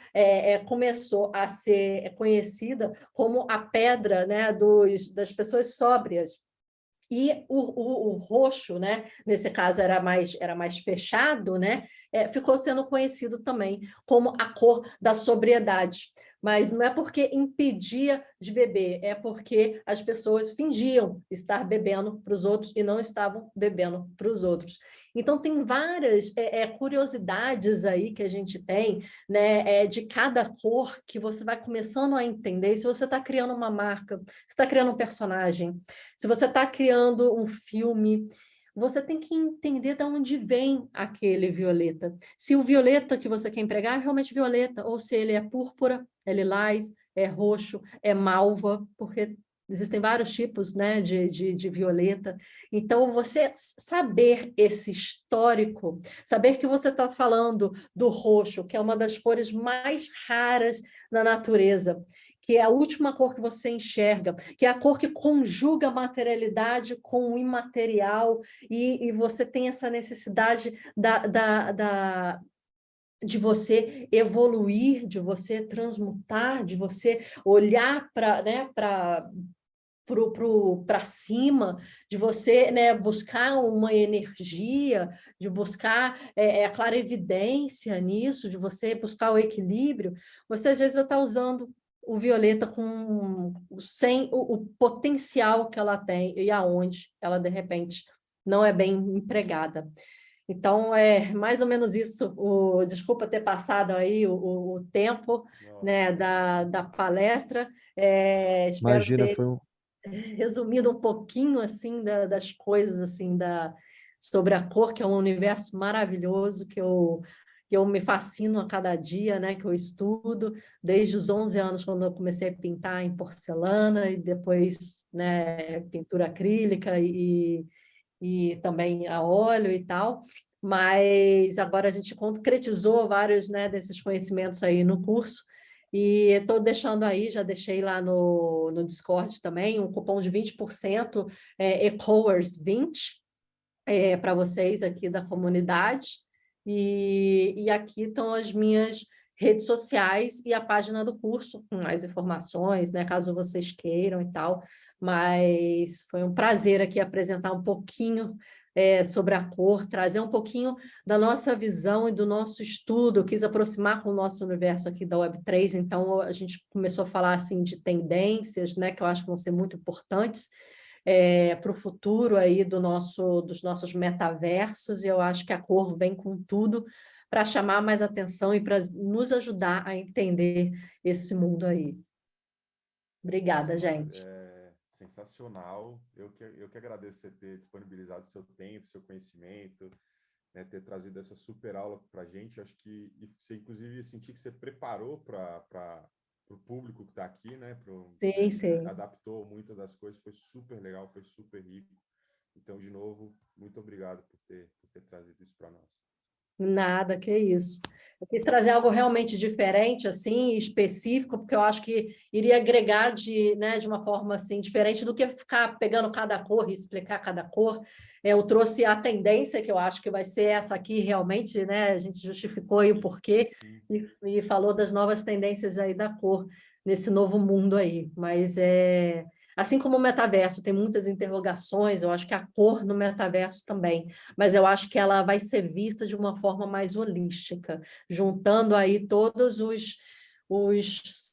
começou a ser conhecida como a pedra, né, das pessoas sóbrias. E o roxo, né, nesse caso era mais fechado, né, ficou sendo conhecido também como a cor da sobriedade. Mas não é porque impedia de beber, é porque as pessoas fingiam estar bebendo para os outros e não estavam bebendo para os outros. Então, tem várias curiosidades aí que a gente tem, né, de cada cor que você vai começando a entender. Se você está criando uma marca, você está criando um personagem, se você está criando um filme, você tem que entender de onde vem aquele violeta. Se o violeta que você quer empregar é realmente violeta, ou se ele é púrpura, é lilás, é roxo, é malva, porque existem vários tipos, né, de violeta. Então, você saber esse histórico, saber que você está falando do roxo, que é uma das cores mais raras na natureza, que é a última cor que você enxerga, que é a cor que conjuga a materialidade com o imaterial, e você tem essa necessidade de você evoluir, de você transmutar, de você olhar para, né, para cima, de você, né, buscar uma energia, de buscar a clarevidência nisso, de você buscar o equilíbrio. Você às vezes vai estar usando o violeta sem o potencial que ela tem e aonde ela, de repente, não é bem empregada. Então, é mais ou menos isso. Desculpa ter passado aí o tempo, né, da palestra. Espero Imagina, ter foi um... resumido um pouquinho assim das coisas assim sobre a cor, que é um universo maravilhoso que eu me fascino a cada dia, né, que eu estudo desde os 11 anos, quando eu comecei a pintar em porcelana, e depois, né, pintura acrílica e também a óleo e tal. Mas agora a gente concretizou vários, né, desses conhecimentos aí no curso, e estou deixando aí, já deixei lá no Discord também, um cupom de 20%, ECOWARS20, para vocês aqui da comunidade. E aqui estão as minhas redes sociais e a página do curso, com mais informações, né, caso vocês queiram e tal. Mas foi um prazer aqui apresentar um pouquinho sobre a cor, trazer um pouquinho da nossa visão e do nosso estudo. Eu quis aproximar com o nosso universo aqui da Web3, então a gente começou a falar assim de tendências, né, que eu acho que vão ser muito importantes para o futuro aí dos nossos metaversos, e eu acho que a cor vem com tudo para chamar mais atenção e para nos ajudar a entender esse mundo aí. Obrigada, gente. Sensacional. Eu que agradeço você ter disponibilizado seu tempo, seu conhecimento, né, ter trazido essa super aula para a gente. Acho que você, inclusive, senti que você preparou para o público que está aqui, né? Sim, sim. Adaptou muitas das coisas, foi super legal, foi super rico. Então, de novo, muito obrigado por ter trazido isso para nós. Nada, que isso. Eu quis trazer algo realmente diferente, assim, específico, porque eu acho que iria agregar né, de uma forma assim, diferente do que ficar pegando cada cor e explicar cada cor. Eu trouxe a tendência, que eu acho que vai ser essa aqui realmente, né? A gente justificou aí o porquê e falou das novas tendências aí da cor nesse novo mundo aí. Mas assim como o metaverso tem muitas interrogações, eu acho que a cor no metaverso também, mas eu acho que ela vai ser vista de uma forma mais holística, juntando aí todos os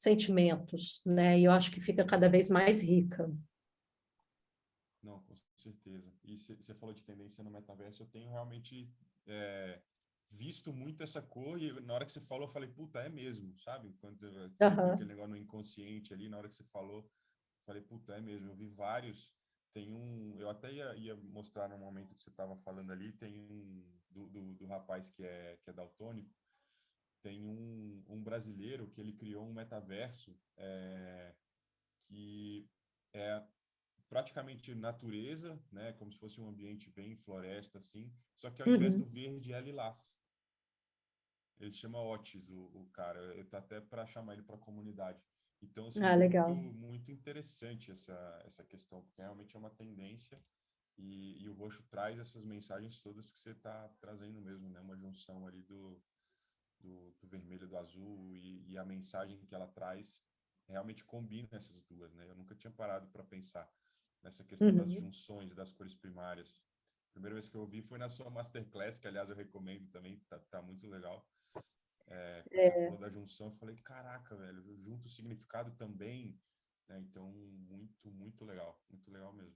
sentimentos, né? E eu acho que fica cada vez mais rica. Não, com certeza. E você falou de tendência no metaverso, eu tenho realmente visto muito essa cor e na hora que você falou, eu falei, puta, é mesmo, sabe? Quando você foi Aham. aquele negócio no inconsciente ali, na hora que você falou, eu falei, puta, é mesmo. Eu vi vários. Tem um, eu até ia mostrar no momento que você estava falando ali, tem um do rapaz que é daltônico, tem um brasileiro que ele criou um metaverso que é praticamente natureza, né, como se fosse um ambiente bem floresta assim, só que ao invés do Uhum. verde é lilás. Ele chama Otis, o cara. Eu tô até para chamar ele para a comunidade. Então, assim, Ah, legal. muito interessante essa questão, porque realmente é uma tendência e o roxo traz essas mensagens todas que você está trazendo mesmo, né? Uma junção ali do vermelho e do azul e a mensagem que ela traz realmente combina essas duas, né? Eu nunca tinha parado para pensar nessa questão das Uhum. junções das cores primárias. A primeira vez que eu ouvi foi na sua masterclass, que aliás eu recomendo também, tá muito legal. Quando você falou da junção, eu falei, caraca, velho, junto o significado também, né? Então, muito legal mesmo.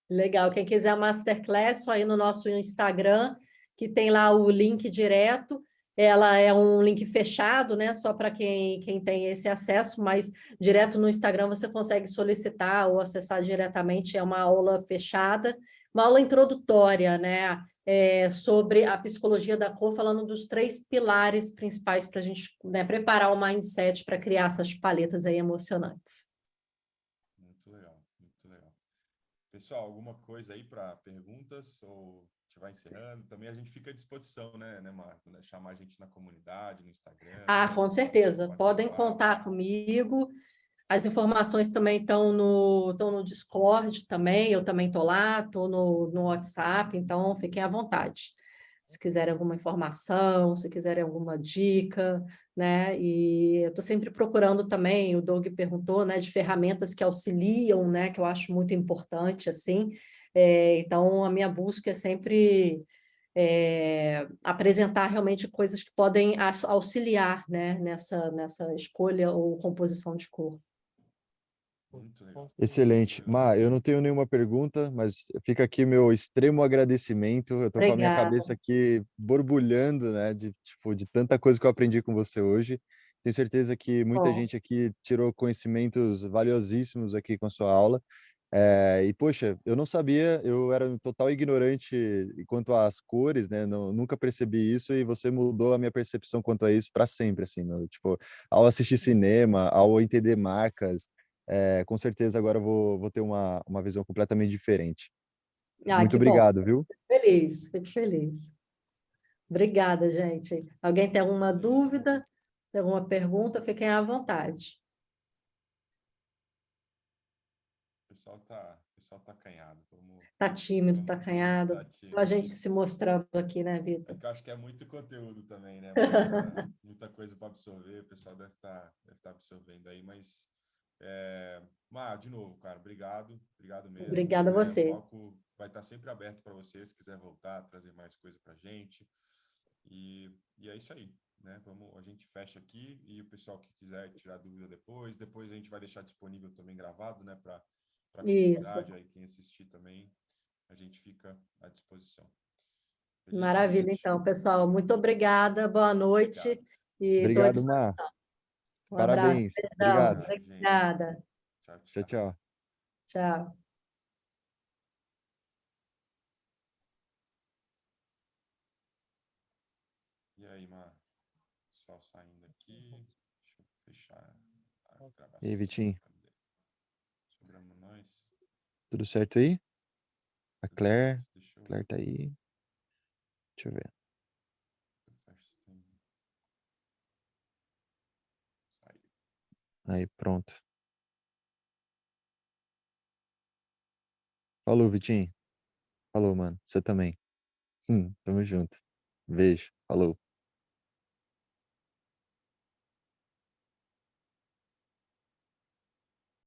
Legal. Quem quiser a masterclass, só ir no nosso Instagram, que tem lá o link direto. Ela é um link fechado, né? Só para quem tem esse acesso, mas direto no Instagram você consegue solicitar ou acessar diretamente. É uma aula fechada, uma aula introdutória, né? Sobre a psicologia da cor, falando dos 3 pilares principais para a gente, né, preparar o mindset para criar essas paletas aí emocionantes. Muito legal, muito legal. Pessoal, alguma coisa aí para perguntas ou a gente vai encerrando? Também a gente fica à disposição, né, Marco? Né? Chamar a gente na comunidade, no Instagram, Ah, com certeza. bater um Podem papo. contar comigo. As informações também estão no Discord também, eu também estou lá, estou no WhatsApp, então fiquem à vontade. Se quiserem alguma informação, se quiserem alguma dica, né? E eu estou sempre procurando também, o Doug perguntou, né, de ferramentas que auxiliam, né, que eu acho muito importante, assim. Então, a minha busca é sempre apresentar realmente coisas que podem auxiliar, né, nessa escolha ou composição de cor. Muito legal. Excelente. Muito legal. Má, eu não tenho nenhuma pergunta, mas fica aqui meu extremo agradecimento. Eu tô com a minha cabeça Obrigada. aqui borbulhando, né, de tanta coisa que eu aprendi com você hoje. Tenho certeza que muita Bom, gente aqui tirou conhecimentos valiosíssimos aqui com a sua aula. E, poxa, eu não sabia, eu era um total ignorante quanto às cores, né? Nunca percebi isso e você mudou a minha percepção quanto a isso para sempre, assim, tipo, ao assistir cinema, ao entender marcas, com certeza agora eu vou ter uma visão completamente diferente. Muito que bom. obrigado, viu? Fico feliz. Obrigada, gente. Alguém tem alguma Beleza. dúvida, tem alguma pergunta, fiquem à vontade. O pessoal tá acanhado. Tá tímido, tá Tá acanhado. Só a tímido. gente se mostrando aqui, né, É Vitor? que eu acho que é muito conteúdo também, né? Muita coisa para absorver. O pessoal deve estar absorvendo aí, mas de novo, cara, obrigado mesmo, Obrigada a né? O você. palco vai estar sempre aberto para você, se quiser voltar, trazer mais coisa para gente. E é isso aí, né? A gente fecha aqui e o pessoal que quiser tirar dúvida depois a gente vai deixar disponível também gravado, né? Para a Isso. comunidade aí quem assistir também, a gente fica à disposição. Beleza, Maravilha, gente? então, pessoal. Muito obrigada, boa Obrigado. noite e estou à Obrigado, Má. disposição. Um abraço. Parabéns. Beijão. Obrigado. Obrigado, gente. Obrigada. Tchau, Tchau, tchau. tchau. Tchau. E aí, mano? Só saindo aqui. Deixa eu fechar a E aí, gravação. Vitinho? Cadê? Sobramos nós. Tudo certo aí? A Tudo certo. Claire? Deixa eu. Claire tá aí. Deixa eu ver. Saiu. Aí, pronto. Falou, Vitinho. Falou, mano. Você também. Tamo junto. Beijo. Falou.